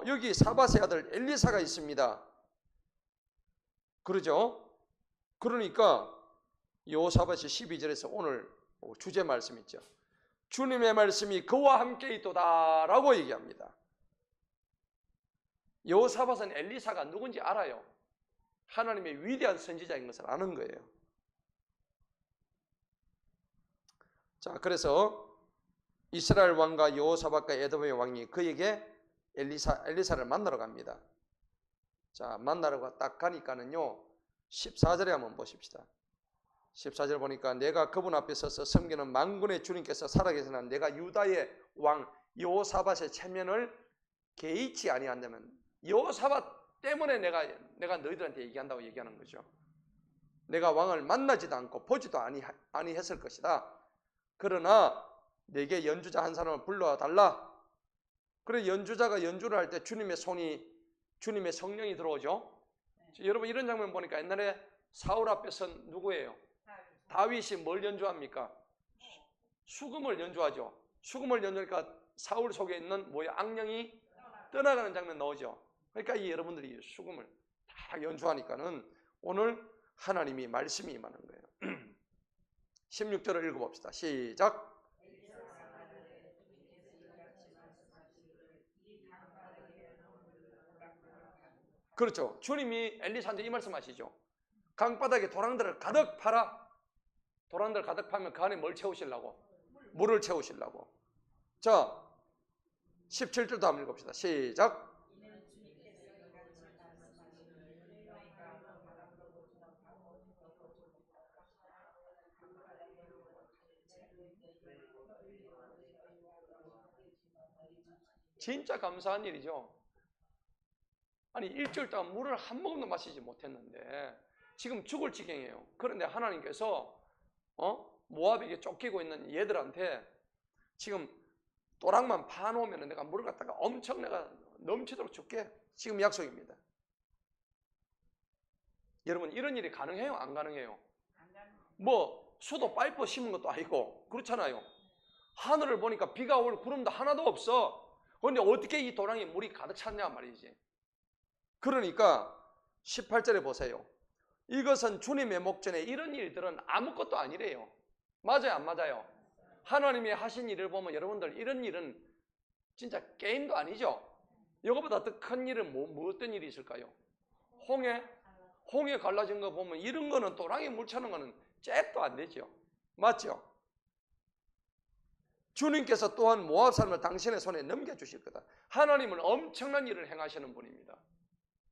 [SPEAKER 1] 여기 사밧의 아들 엘리사가 있습니다. 그러죠? 그러니까 여호사밧이 12절에서 오늘 주제 말씀 있죠. 주님의 말씀이 그와 함께 있도다 라고 얘기합니다. 여호사밧은 엘리사가 누군지 알아요. 하나님의 위대한 선지자인 것을 아는 거예요. 자, 그래서 이스라엘 왕과 여호사밧과 에돔의 왕이 그에게 엘리사를 만나러 갑니다. 자, 만나러 딱 가니까는요 14절에 한번 보십시다. 14절 보니까 내가 그분 앞에 서서 섬기는 만군의 주님께서 살아계시나 내가 유다의 왕 여호사밧의 체면을 개의치 아니한다면 여호사밧 때문에 내가 너희들한테 얘기한다고 얘기하는 거죠. 내가 왕을 만나지도 않고 보지도 아니했을 것이다. 그러나 내게 연주자 한 사람을 불러달라. 그래 연주자가 연주를 할 때 주님의 성령이 들어오죠. 여러분 이런 장면 보니까 옛날에 사울 앞에 선 누구예요? 다윗이 뭘 연주합니까? 수금을 연주하죠. 수금을 연주하니까 사울 속에 있는 악령이 떠나가는 장면 나오죠. 그러니까 여러분들이 수금을 다 연주하니까는 오늘 하나님이 말씀이 임하는 거예요. 16절을 읽어봅시다. 시작. 그렇죠. 주님이 엘리사한테 이 말씀하시죠. 강바닥에 도랑들을 가득 파라. 도랑들 가득 파면 그 안에 뭘 채우시려고? 물을 채우시려고. 자, 17절도 한번 읽읍시다. 시작. 진짜 감사한 일이죠. 아니 일주일 동안 물을 한 모금도 마시지 못했는데 지금 죽을 지경이에요. 그런데 하나님께서 모압에게 쫓기고 있는 얘들한테 지금 도랑만 파놓으면 내가 물을 갖다가 엄청 내가 넘치도록 줄게. 지금 약속입니다. 여러분 이런 일이 가능해요? 안 가능해요? 뭐 수도 파이프 심은 것도 아니고 그렇잖아요. 하늘을 보니까 비가 올 구름도 하나도 없어. 그런데 어떻게 이 도랑에 물이 가득 찼냐 말이지. 그러니까 18절에 보세요. 이것은 주님의 목전에 이런 일들은 아무것도 아니래요. 맞아요 안 맞아요? 하나님이 하신 일을 보면 여러분들 이런 일은 진짜 게임도 아니죠. 이거보다 더 큰 일은 뭐 어떤 일이 있을까요? 홍해 갈라진 거 보면 이런 거는 도랑에 물 차는 거는 잽도 안 되죠. 맞죠? 주님께서 또한 모압 사람을 당신의 손에 넘겨주실 거다. 하나님은 엄청난 일을 행하시는 분입니다.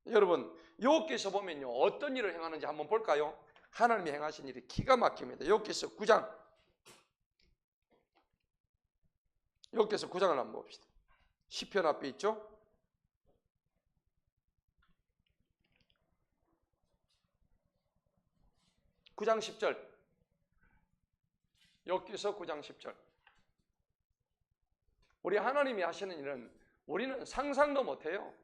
[SPEAKER 1] 여러분 욥기서 보면요 어떤 일을 행하는지 한번 볼까요? 하나님이 행하신 일이 기가 막힙니다. 욥기서 9장 욥기서 9장을 한번 봅시다. 시편 앞에 있죠? (9장 10절) 욥기서 9장 10절 우리 하나님이 하시는 일은 우리는 상상도 못해요.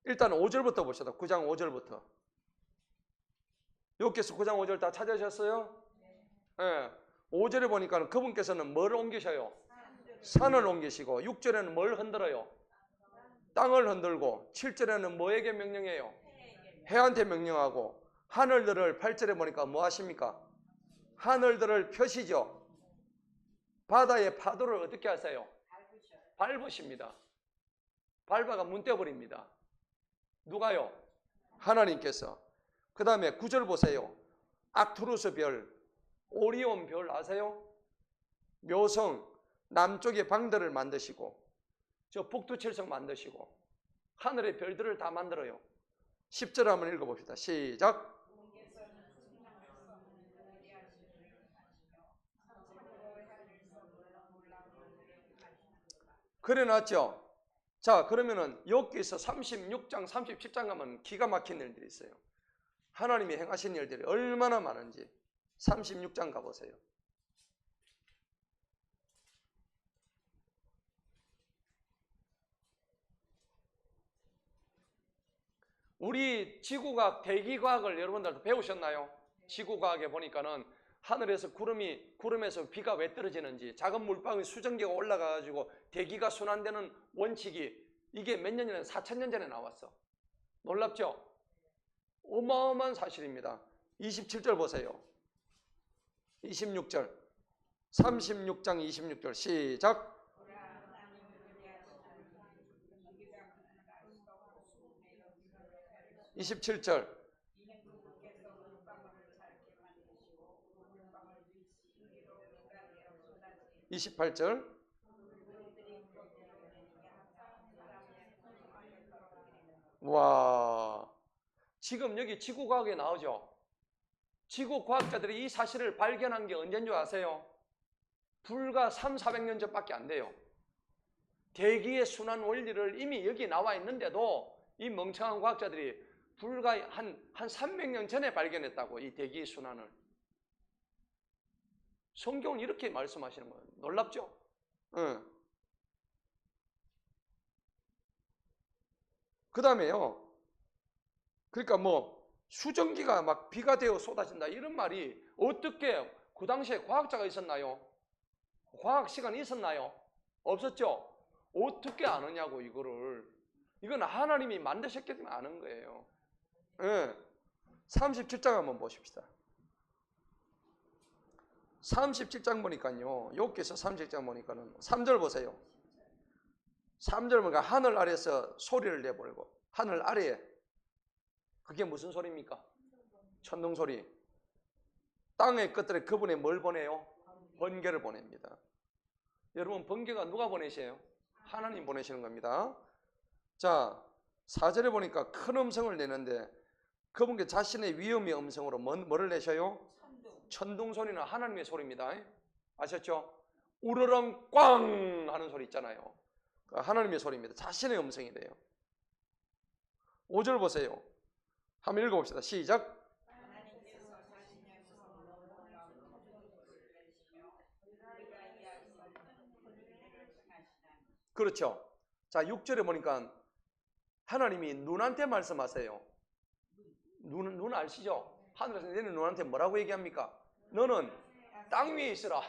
[SPEAKER 1] 일단 5절부터 봅시다. 9장 5절부터. 여기서 9장 5절 다 찾으셨어요? 네. 5절에 보니까 그분께서는 뭘 옮기셔요? 산을 옮기시고, 6절에는 뭘 흔들어요? 땅을 흔들고, 7절에는 뭐에게 명령해요? 해한테 명령하고, 하늘들을 8절에 보니까 뭐 하십니까? 하늘들을 펴시죠. 바다의 파도를 어떻게 하세요? 밟으십니다. 밟아가 문 떼어버립니다. 누가요? 하나님께서. 그 다음에 9절 보세요. 악투루스 별, 오리온 별 아세요? 묘성, 남쪽의 방들을 만드시고, 저 북두칠성 만드시고, 하늘의 별들을 다 만들어요. 10절 한번 읽어봅시다. 시작. 그래 놨죠? 자, 그러면은 여기서 36장, 37장 가면 기가 막힌 일들이 있어요. 하나님이 행하신 일들이 얼마나 많은지 36장 가보세요. 우리 지구과학, 대기과학을 여러분들도 배우셨나요? 지구과학에 보니까는 하늘에서 구름에서 비가 왜 떨어지는지, 작은 물방울 수증기가 올라가가지고 대기가 순환되는 원칙이 이게 몇 년 전에 4,000년 전에 나왔어. 놀랍죠? 어마어마한 사실입니다. 27절 보세요. 26절. 36장 26절 시작. 27절. 28절. 와, 지금 여기 지구과학에 나오죠? 지구과학자들이 이 사실을 발견한 게 언제인 줄 아세요? 불과 3,400년 전밖에 안 돼요. 대기의 순환 원리를 이미 여기 나와 있는데도 이 멍청한 과학자들이 불과 한 300년 전에 발견했다고, 이 대기의 순환을. 성경은 이렇게 말씀하시는 거예요. 놀랍죠? 응. 그 다음에요. 그러니까 뭐 수증기가 막 비가 되어 쏟아진다 이런 말이 어떻게 그 당시에 과학자가 있었나요? 과학 시간이 있었나요? 없었죠? 어떻게 아느냐고 이거를. 이건 하나님이 만드셨기 때문에 아는 거예요. 네. 37장 한번 보십시다. 37장 보니까요. 여기서 37장 보니까는 3절 보세요. 3절 보니까 하늘 아래에서 소리를 내버리고, 하늘 아래에. 그게 무슨 소리입니까? 천둥 소리. 땅의 끝들에 그분이 뭘 보내요? 번개를 보냅니다. 여러분, 번개가 누가 보내세요? 하나님 보내시는 겁니다. 자, 4절에 보니까 큰 음성을 내는데 그분께 자신의 위엄의 음성으로 뭐를 내셔요? 천둥 소리는 하나님의 소리입니다. 아셨죠? 우르렁 꽝 하는 소리 있잖아요. 하나님의 소리입니다. 자신의 음성이래요. 5절 보세요. 한번 읽어봅시다. 시작. 그렇죠. 자, 6절에 보니까 하나님이 눈한테 말씀하세요. 눈 아시죠? 하늘에서 내는 눈한테 뭐라고 얘기합니까? 너는 땅 위에 있으라.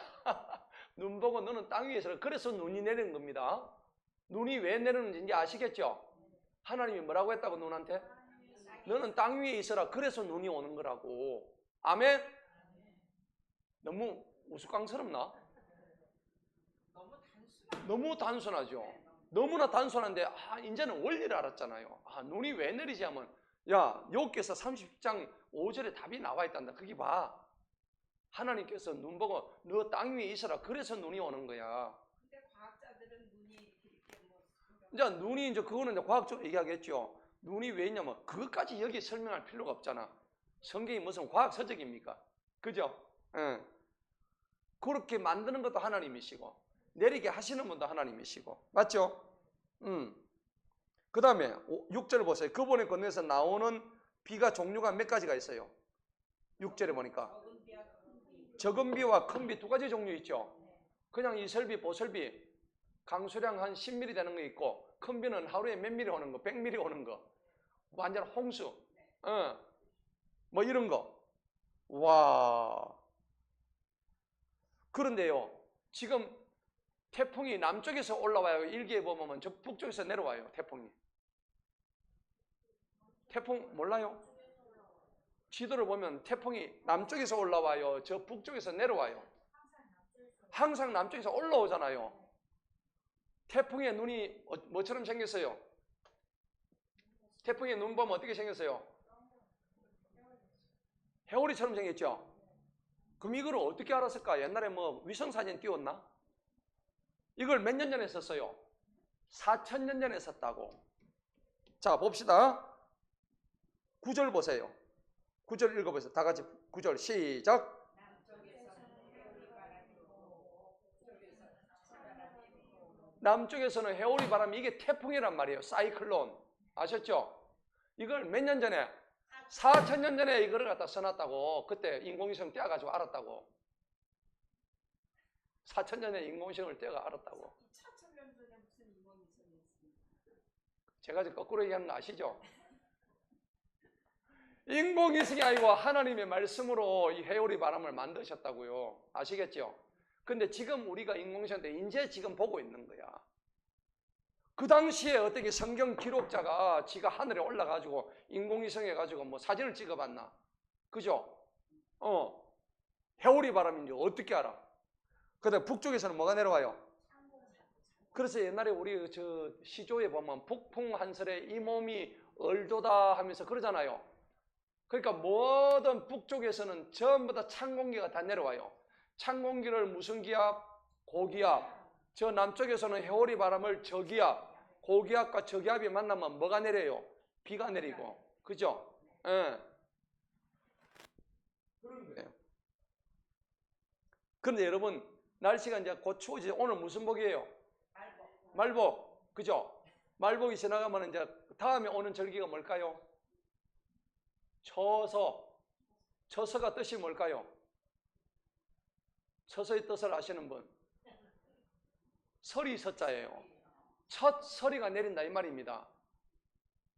[SPEAKER 1] 눈 보고 너는 땅 위에 있으라. 그래서 눈이 내리는 겁니다. 눈이 왜 내리는지 이제 아시겠죠? 하나님이 뭐라고 했다고 눈한테? 너는 땅 위에 있어라. 그래서 눈이 오는 거라고. 아멘? 너무 우스꽝스럽나? 너무 단순하죠. 너무나 단순한데 이제는 원리를 알았잖아요. 눈이 왜 내리지 하면, 야, 여기서 30장 5절에 답이 나와 있단다. 거기 봐. 하나님께서 눈 보고 너 땅 위에 있어라. 그래서 눈이 오는 거야.
[SPEAKER 2] 근데 과학자들은 눈이 이렇게 뭐
[SPEAKER 1] 이제 눈이 이제 그거는 이제 과학적으로 얘기하겠죠. 눈이 왜 있냐면 그것까지 여기 설명할 필요가 없잖아. 성경이 무슨 과학 서적입니까? 그죠? 예. 그렇게 만드는 것도 하나님이시고 내리게 하시는 분도 하나님이시고 맞죠? 그 다음에 6절 보세요. 그분의 건너에서 나오는 비가 종류가 몇 가지가 있어요? 6절에 보니까 적은 비와 큰 비 두 가지 종류 있죠. 그냥 이설비, 보설비, 강수량 한 10mm 되는 거 있고, 큰 비는 하루에 몇 미리 오는 거, 100mm 오는 거, 완전 홍수, 뭐 이런 거. 와. 그런데요, 지금 태풍이 남쪽에서 올라와요. 일기에 보면 저 북쪽에서 내려와요. 태풍이. 태풍 몰라요? 지도를 보면 태풍이 남쪽에서 올라와요. 저 북쪽에서 내려와요. 항상 남쪽에서 올라오잖아요. 태풍의 눈이 뭐처럼 생겼어요? 태풍의 눈 보면 어떻게 생겼어요? 해오리처럼 생겼죠? 그럼 이걸 어떻게 알았을까? 옛날에 뭐 위성사진 띄웠나? 이걸 몇 년 전에 썼어요? 4,000년 전에 썼다고. 자, 봅시다. 9절 보세요. 9절 읽어보세요. 다 같이 9절 시작. 남쪽에서는 해오리 바람이 이게 태풍이란 말이에요. 사이클론. 아셨죠? 이걸 몇 년 전에? 4,000년 전에 이거를 갖다 써놨다고. 그때 인공위성 떼어가지고 알았다고. 4,000년 전에 인공위성을 떼어가 알았다고.
[SPEAKER 2] 4,000년 전에 무슨 인공위성이 있습니까?
[SPEAKER 1] 제가 지금 거꾸로 얘기하는 거 아시죠? 인공위성이 아니고 하나님의 말씀으로 이 해오리 바람을 만드셨다고요. 아시겠죠? 근데 지금 우리가 인공위성인데 이제 지금 보고 있는 거야. 그 당시에 어떻게 성경 기록자가 지가 하늘에 올라가지고 인공위성 해가지고 뭐 사진을 찍어봤나? 그죠? 해오리 바람인지 어떻게 알아? 근데 북쪽에서는 뭐가 내려와요? 그래서 옛날에 우리 저 시조에 보면 북풍 한설에 이 몸이 얼도다 하면서 그러잖아요. 그러니까 모든 북쪽에서는 전부 다 찬 공기가 다 내려와요. 찬 공기를 무슨 기압? 고기압. 저 남쪽에서는 해오리 바람을 저기압, 고기압과 저기압이 만나면 뭐가 내려요? 비가 내리고. 그죠? 예. 그런데 여러분, 날씨가 이제 곧 추워지죠. 오늘 무슨 복이에요? 말복. 그죠? 말복이 지나가면 이제 다음에 오는 절기가 뭘까요? 처서. 처서가 뜻이 뭘까요? 처서의 뜻을 아시는 분? 서리 서자예요. 첫 서리가 내린다 이 말입니다.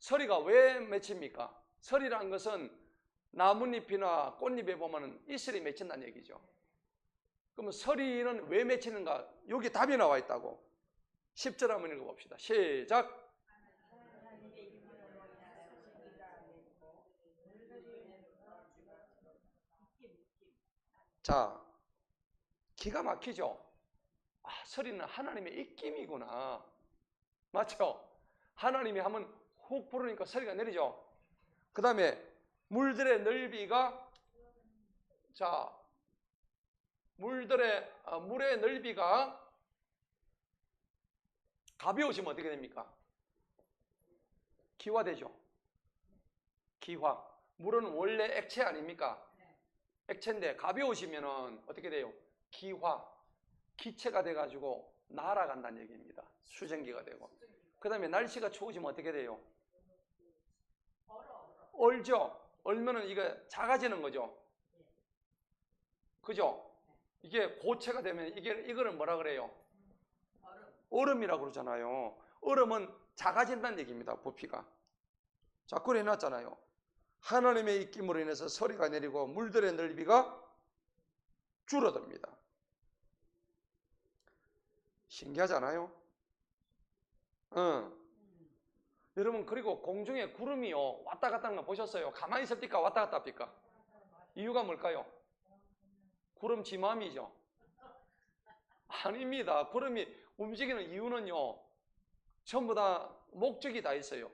[SPEAKER 1] 서리가 왜 맺힙니까? 서리라는 것은 나뭇잎이나 꽃잎에 보면 이슬이 맺힌다는 얘기죠. 그러면 서리는 왜 맺히는가? 여기 답이 나와 있다고. 10절 한번 읽어봅시다. 시작. 자, 기가 막히죠? 아, 서리는 하나님의 입김이구나. 맞죠? 하나님이 하면 훅 부르니까 서리가 내리죠? 그 다음에 물들의 넓이가, 자, 물의 넓이가 가벼우시면 어떻게 됩니까? 기화되죠? 기화. 물은 원래 액체 아닙니까? 액체인데 가벼우시면은 어떻게 돼요? 기화. 기체가 돼가지고 날아간다는 얘기입니다. 수증기가 되고. 그 다음에 날씨가 추워지면 어떻게 돼요? 얼죠? 얼면은 이게 작아지는 거죠. 그죠? 이게 고체가 되면 이거는 뭐라 그래요? 얼음이라고 그러잖아요. 얼음은 작아진다는 얘기입니다. 부피가. 자, 그걸 해놨잖아요. 하나님의 입김으로 인해서 서리가 내리고 물들의 넓이가 줄어듭니다. 신기하잖아요. 여러분, 그리고 공중에 구름이요 왔다 갔다 하는 거 보셨어요? 가만히 있을까 왔다 갔다 합니까? 이유가 뭘까요? 구름 지맘이죠. 아닙니다. 구름이 움직이는 이유는요, 전부 다 목적이 다 있어요.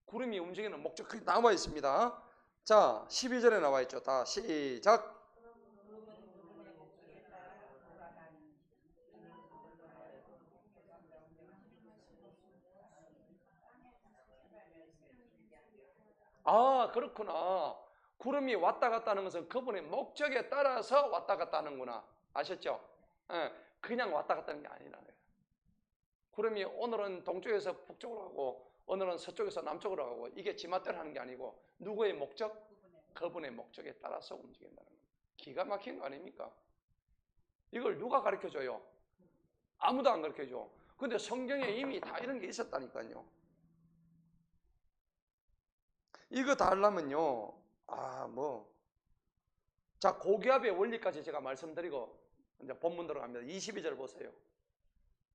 [SPEAKER 1] 구름이 움직이는 목적이 나와 있습니다. 자, 12절에 나와 있죠. 다 시작. 아, 그렇구나. 구름이 왔다 갔다 하는 것은 그분의 목적에 따라서 왔다 갔다 하는구나. 아셨죠? 그냥 왔다 갔다 하는 게 아니라는 거예요. 구름이 오늘은 동쪽에서 북쪽으로 가고 오늘은 서쪽에서 남쪽으로 가고 이게 지멋대로 하는 게 아니고 누구의 목적? 그분의 목적에 따라서 움직인다는 겁니다. 기가 막힌 거 아닙니까? 이걸 누가 가르쳐줘요? 아무도 안 가르쳐줘. 근데 성경에 이미 다 이런 게 있었다니까요. 이거 다 하려면요, 자, 고기압의 원리까지 제가 말씀드리고 이제 본문 들어갑니다. 22절 보세요.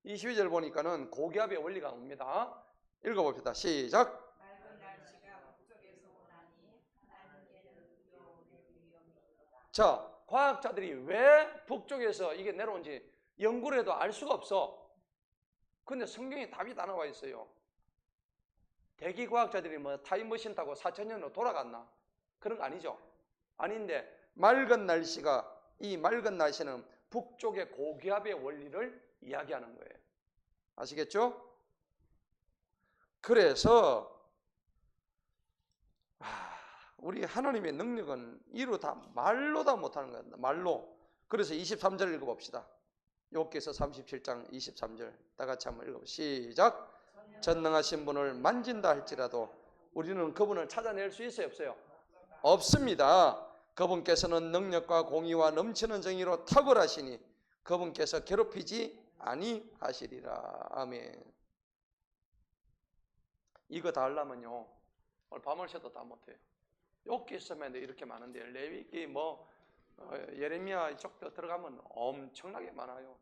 [SPEAKER 1] 22절 보니까는 고기압의 원리가 옵니다. 읽어봅시다. 시작.
[SPEAKER 2] 맑은 날씨가 북쪽에서 오나니 날개는 여호와의 위엄이로다.
[SPEAKER 1] 자, 과학자들이 왜 북쪽에서 이게 내려온지 연구를 해도 알 수가 없어. 근데 성경에 답이 다 나와 있어요. 대기과학자들이 뭐 타임머신 타고 4,000년으로 돌아갔나? 그런 거 아니죠. 아닌데 맑은 날씨가, 이 맑은 날씨는 북쪽의 고기압의 원리를 이야기하는 거예요. 아시겠죠? 그래서 우리 하나님의 능력은 이루 다 말로 다 못하는 겁니다. 말로. 그래서 23절 읽어봅시다. 욥기서 37장 23절 다 같이 한번 읽어봅시다. 시작. 전능하신 분을 만진다 할지라도 우리는 그분을 찾아낼 수 있어요? 없어요? 없습니다. 그분께서는 능력과 공의와 넘치는 정의로 탁월하시니 그분께서 괴롭히지 아니하시리라. 아멘. 이거 다 하려면요, 오늘 밤을 새도 다 못해요. 욥기 있으면 이렇게 많은데 레위기 예레미야 이쪽 들어가면 엄청나게 많아요.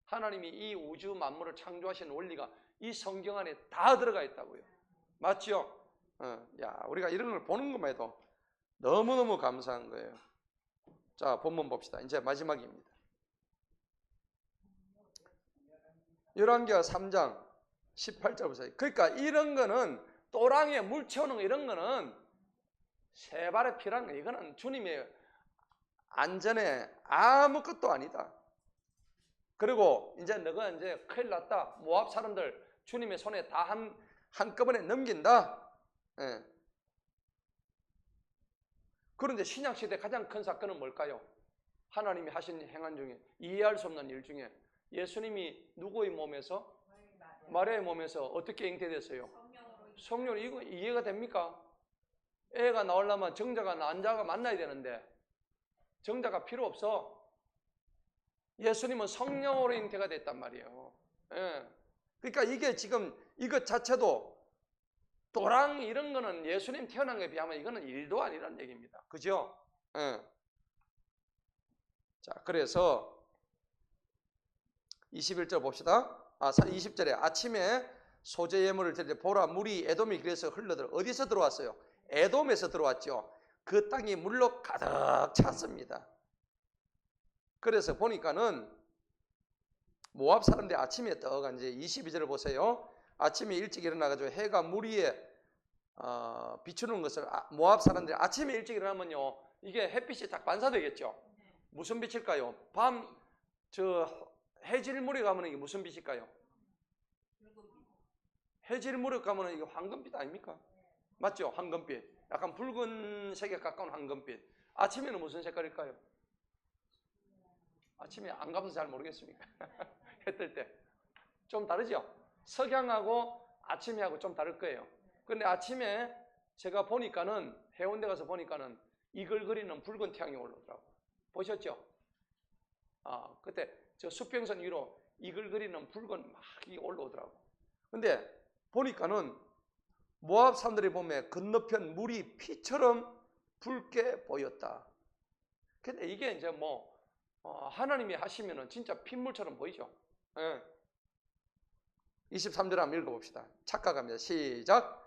[SPEAKER 1] 하나님이 이 우주 만물을 창조하신 원리가 이 성경 안에 다 들어가 있다고요. 맞죠? 우리가 이런 걸 보는 것만 해도 너무너무 감사한 거예요. 자, 본문 봅시다. 이제 마지막입니다. 열왕기하 3장 18절 보세요. 그러니까 이런 거는 또랑에 물 채우는 거, 이런 거는 세 발의 피라는 거, 이거는 주님의 안전에 아무것도 아니다. 그리고 이제 너가 이제 큰일 났다. 모압 사람들 주님의 손에 다 한꺼번에 넘긴다. 예. 그런데 신약시대 가장 큰 사건은 뭘까요? 하나님이 하신 행한 중에 이해할 수 없는 일 중에 예수님이 누구의 몸에서? 마리아의 몸에서 어떻게 잉태됐어요? 성령으로. 이거 이해가 됩니까? 애가 나오려면 정자가 난자가 만나야 되는데 정자가 필요 없어. 예수님은 성령으로 잉태가 됐단 말이에요. 예. 그러니까 이게 지금 이것 자체도 또랑 이런 거는 예수님 태어난 것에 비하면 이거는 일도 아니라는 얘기입니다. 그죠? 예. 자, 그래서 21절 봅시다. 20절에 아침에 소재 예물을 드릴 때 보라 물이 에돔의 길에서 흘러들어. 어디서 들어왔어요? 에돔에서 들어왔죠. 그 땅이 물로 가득 찼습니다. 그래서 보니까는 모압 사람들이 아침에 떠가 이제 22절을 보세요. 아침에 일찍 일어나가지고 해가 물 위에 비추는 것을 모압 사람들이 아침에 일찍 일어나면요, 이게 햇빛이 딱 반사되겠죠. 무슨 빛일까요? 해질물에 가면 이게 무슨 빛일까요? 해질물에 가면 이게 황금빛 아닙니까? 맞죠? 황금빛. 약간 붉은색에 가까운 황금빛. 아침에는 무슨 색깔일까요? 아침에 안 가봐서 잘 모르겠습니까? 해 뜰 때. 좀 다르죠? 석양하고 아침에하고 좀 다를 거예요. 근데 아침에 제가 보니까는, 해운대 가서 보니까는 이글거리는 붉은 태양이 올라오더라고요. 보셨죠? 그때 저 수평선 위로 이글거리는 붉은 막이 올라오더라고요. 근데 보니까는 모압 사람들이 보면 건너편 물이 피처럼 붉게 보였다. 근데 이게 이제 하나님이 하시면은 진짜 핏물처럼 보이죠. 예. 23절 한번 읽어봅시다. 착각합니다. 시작.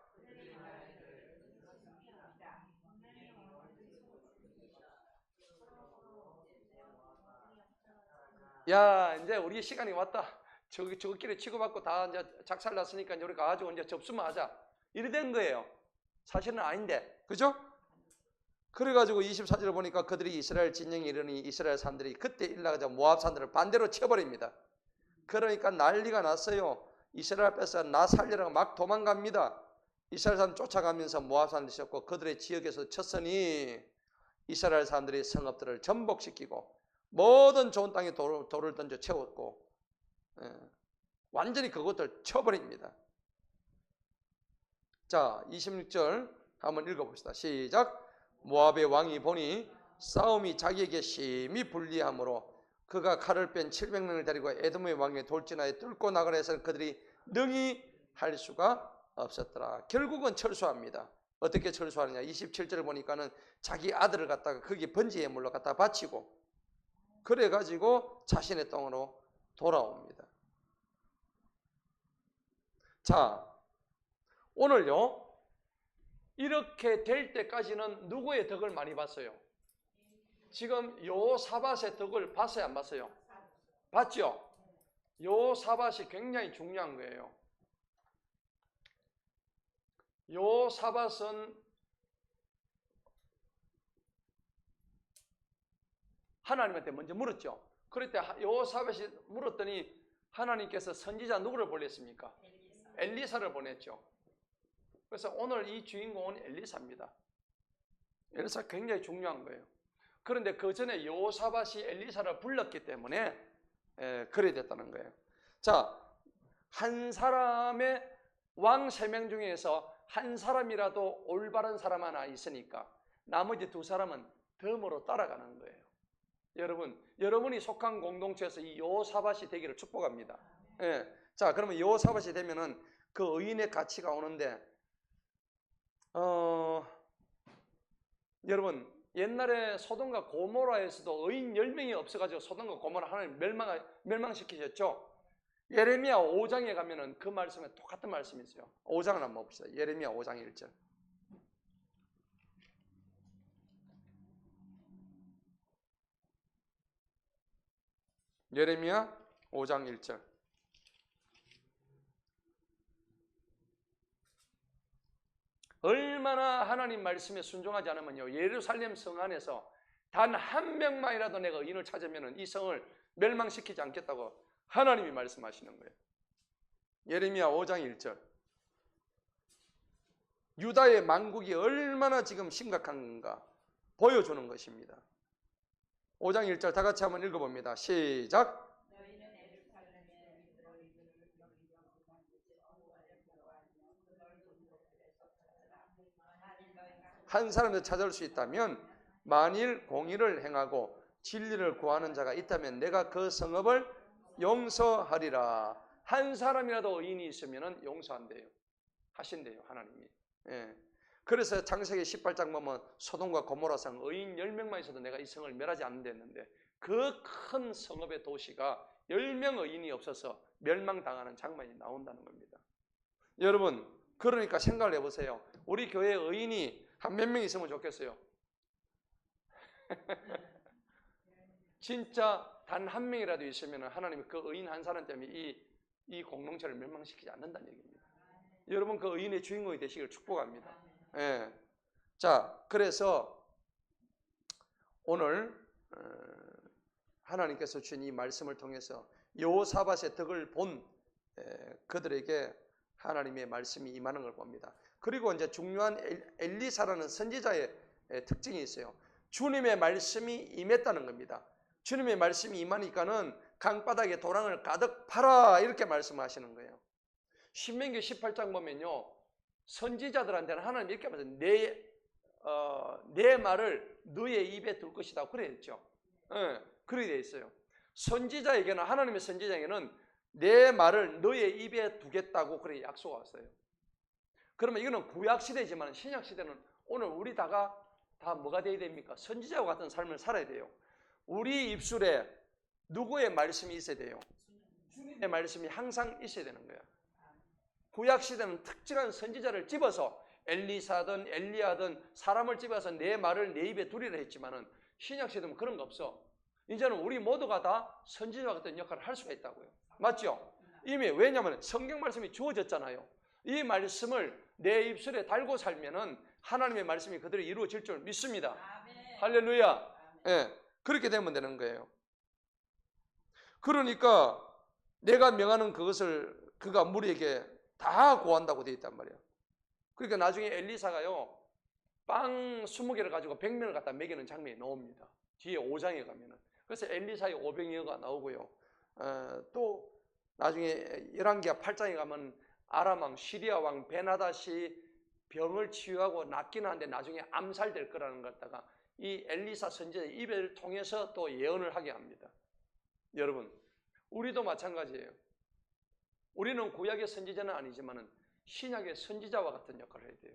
[SPEAKER 1] 야, 이제 우리 시간이 왔다. 저기끼리 치고받고 다 이제 작살났으니까 이제 우리가 가지고 이제 접수만 하자. 이래 된 거예요. 사실은 아닌데. 그죠? 그래가지고 24절 보니까 그들이 이스라엘 진영에 이르니 이스라엘 사람들이 그때 일나가자 모압 사람들을 반대로 쳐버립니다. 그러니까 난리가 났어요. 이스라엘 앞에서 나 살리라고 막 도망갑니다. 이스라엘 사람 쫓아가면서 모압 사람들이 쳤고 그들의 지역에서 쳤으니 이스라엘 사람들이 성읍들을 전복시키고 모든 좋은 땅에 돌을 던져 채웠고 완전히 그것들 쳐버립니다. 자, 26절 한번 읽어봅시다. 시작. 모압의 왕이 보니 싸움이 자기에게 심히 불리하므로 그가 칼을 뺀 700명을 데리고 에돔의 왕에 돌진하여 뚫고 나가려 해서 그들이 능히 할 수가 없었더라. 결국은 철수합니다. 어떻게 철수하느냐? 27절을 보니까는 자기 아들을 갖다가 거기 번지 예물로 갖다가 바치고 그래가지고 자신의 땅으로 돌아옵니다. 자, 오늘요 이렇게 될 때까지는 누구의 덕을 많이 봤어요? 지금 여호사밧의 덕을 봤어요, 안 봤어요? 봤죠? 여호사밧이 굉장히 중요한 거예요. 여호사밧은 하나님한테 먼저 물었죠. 그럴 때 여호사밧이 물었더니 하나님께서 선지자 누구를 보냈습니까? 엘리사를 보냈죠. 그래서 오늘 이 주인공은 엘리사입니다. 엘리사 굉장히 중요한 거예요. 그런데 그 전에 여호사밧이 엘리사를 불렀기 때문에 그래 됐다는 거예요. 자, 한 사람의 왕 3명 중에서 한 사람이라도 올바른 사람 하나 있으니까 나머지 2사람은 덤으로 따라가는 거예요. 여러분이 속한 공동체에서 이 여호사밧이 되기를 축복합니다. 자, 그러면 여호사밧이 되면은 그 의인의 가치가 오는데, 여러분 옛날에 소돔과 고모라에서도 의인 10명이 없어가지고 소돔과 고모라 하나님 멸망시키셨죠. 예레미야 5장에 가면은 그 말씀에 똑같은 말씀이 있어요. 5장을 한번 봅시다. 예레미야 5장 1절. 예레미야 5장 1절. 얼마나 하나님 말씀에 순종하지 않으면요, 예루살렘 성 안에서 단 한 명만이라도 내가 의인을 찾으면 이 성을 멸망시키지 않겠다고 하나님이 말씀하시는 거예요. 예레미야 5장 1절. 유다의 만국이 얼마나 지금 심각한가 보여주는 것입니다. 5장 1절 다 같이 한번 읽어봅니다. 시작. 한 사람도 찾아올 수 있다면 만일 공의를 행하고 진리를 구하는 자가 있다면 내가 그 성읍을 용서하리라. 한 사람이라도 의인이 있으면 용서한대요. 하신대요, 하나님이. 그래서 창세기 18장 보면 소돔과 고모라 성 의인 10명만 있어도 내가 이 성을 멸하지 않는다 했는데 그 큰 성읍의 도시가 10명 의인이 없어서 멸망당하는 장면이 나온다는 겁니다. 여러분, 그러니까 생각을 해보세요. 우리 교회에 의인이 한 몇 명 있으면 좋겠어요. 진짜 단 한 명이라도 있으면 하나님이 그 의인 한 사람 때문에 이 공동체를 멸망시키지 않는다는 얘기입니다. 여러분 그 의인의 주인공이 되시길 축복합니다. 자, 그래서 오늘 하나님께서 주신 이 말씀을 통해서 여호사밧의 덕을 본 그들에게 하나님의 말씀이 임하는 걸 봅니다. 그리고 이제 중요한 엘리사라는 선지자의 특징이 있어요. 주님의 말씀이 임했다는 겁니다. 주님의 말씀이 임하니까는 강바닥에 도랑을 가득 팔아 이렇게 말씀하시는 거예요. 신명기 18장 보면요, 선지자들한테는 하나님 이렇게 말씀하세요. 내 말을 너의 입에 둘 것이다 그래 했죠. 그렇게 되어 있어요. 선지자에게는, 하나님의 선지자에게는 내 말을 너의 입에 두겠다고 그렇게 약속했어요. 그러면 이거는 구약시대지만 신약시대는 오늘 우리 다 뭐가 되어야 됩니까? 선지자와 같은 삶을 살아야 돼요. 우리 입술에 누구의 말씀이 있어야 돼요? 주님의 말씀이 항상 있어야 되는 거예요. 구약시대는 특정한 선지자를 집어서 엘리사든 엘리야든 사람을 집어서 내 말을 내 입에 두리라 했지만은 신약시대는 그런 거 없어. 이제는 우리 모두가 다 선지자와 같은 역할을 할 수가 있다고요. 맞죠? 이미 왜냐하면 성경 말씀이 주어졌잖아요. 이 말씀을 내 입술에 달고 살면은 하나님의 말씀이 그대로 이루어질 줄 믿습니다. 아멘. 할렐루야. 그렇게 되면 되는 거예요. 그러니까 내가 명하는 그것을 그가 무리에게 다 고한다고 되어 있단 말이에요. 그러니까 나중에 엘리사가요, 빵 20개를 가지고 100명을 갖다 먹이는 장면이 나옵니다. 뒤에 5장에 가면은. 그래서 엘리사의 500여가 나오고요. 또 나중에 열왕기하 8장에 가면 아람왕 시리아 왕 베나닷이 병을 치유하고 낫기는 한데 나중에 암살될 거라는 걸 갖다가 이 엘리사 선지자의 입을 통해서 또 예언을 하게 합니다. 여러분, 우리도 마찬가지예요. 우리는 구약의 선지자는 아니지만은 신약의 선지자와 같은 역할을 해야 돼요.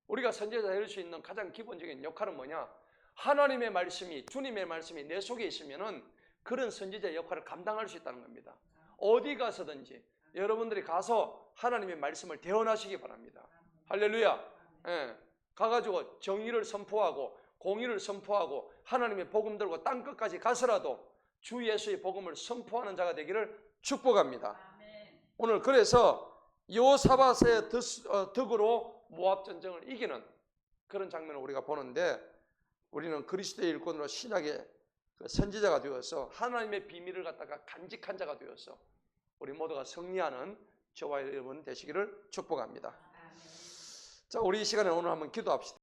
[SPEAKER 1] 우리가 선지자가 될 수 있는 가장 기본적인 역할은 뭐냐? 하나님의 말씀이, 주님의 말씀이 내 속에 있으면은 그런 선지자의 역할을 감당할 수 있다는 겁니다. 어디 가서든지 여러분들이 가서 하나님의 말씀을 대언하시기 바랍니다. 할렐루야. 예. 가가지고 정의를 선포하고 공의를 선포하고 하나님의 복음 들고 땅끝까지 가서라도 주 예수의 복음을 선포하는 자가 되기를 축복합니다. 오늘 그래서 여호사밧의 덕으로 모압 전쟁을 이기는 그런 장면을 우리가 보는데, 우리는 그리스도의 일꾼으로 신약의 선지자가 되어서 하나님의 비밀을 갖다가 간직한 자가 되어서 우리 모두가 승리하는 저와 여러분 되시기를 축복합니다. 자, 우리 이 시간에 오늘 한번 기도합시다.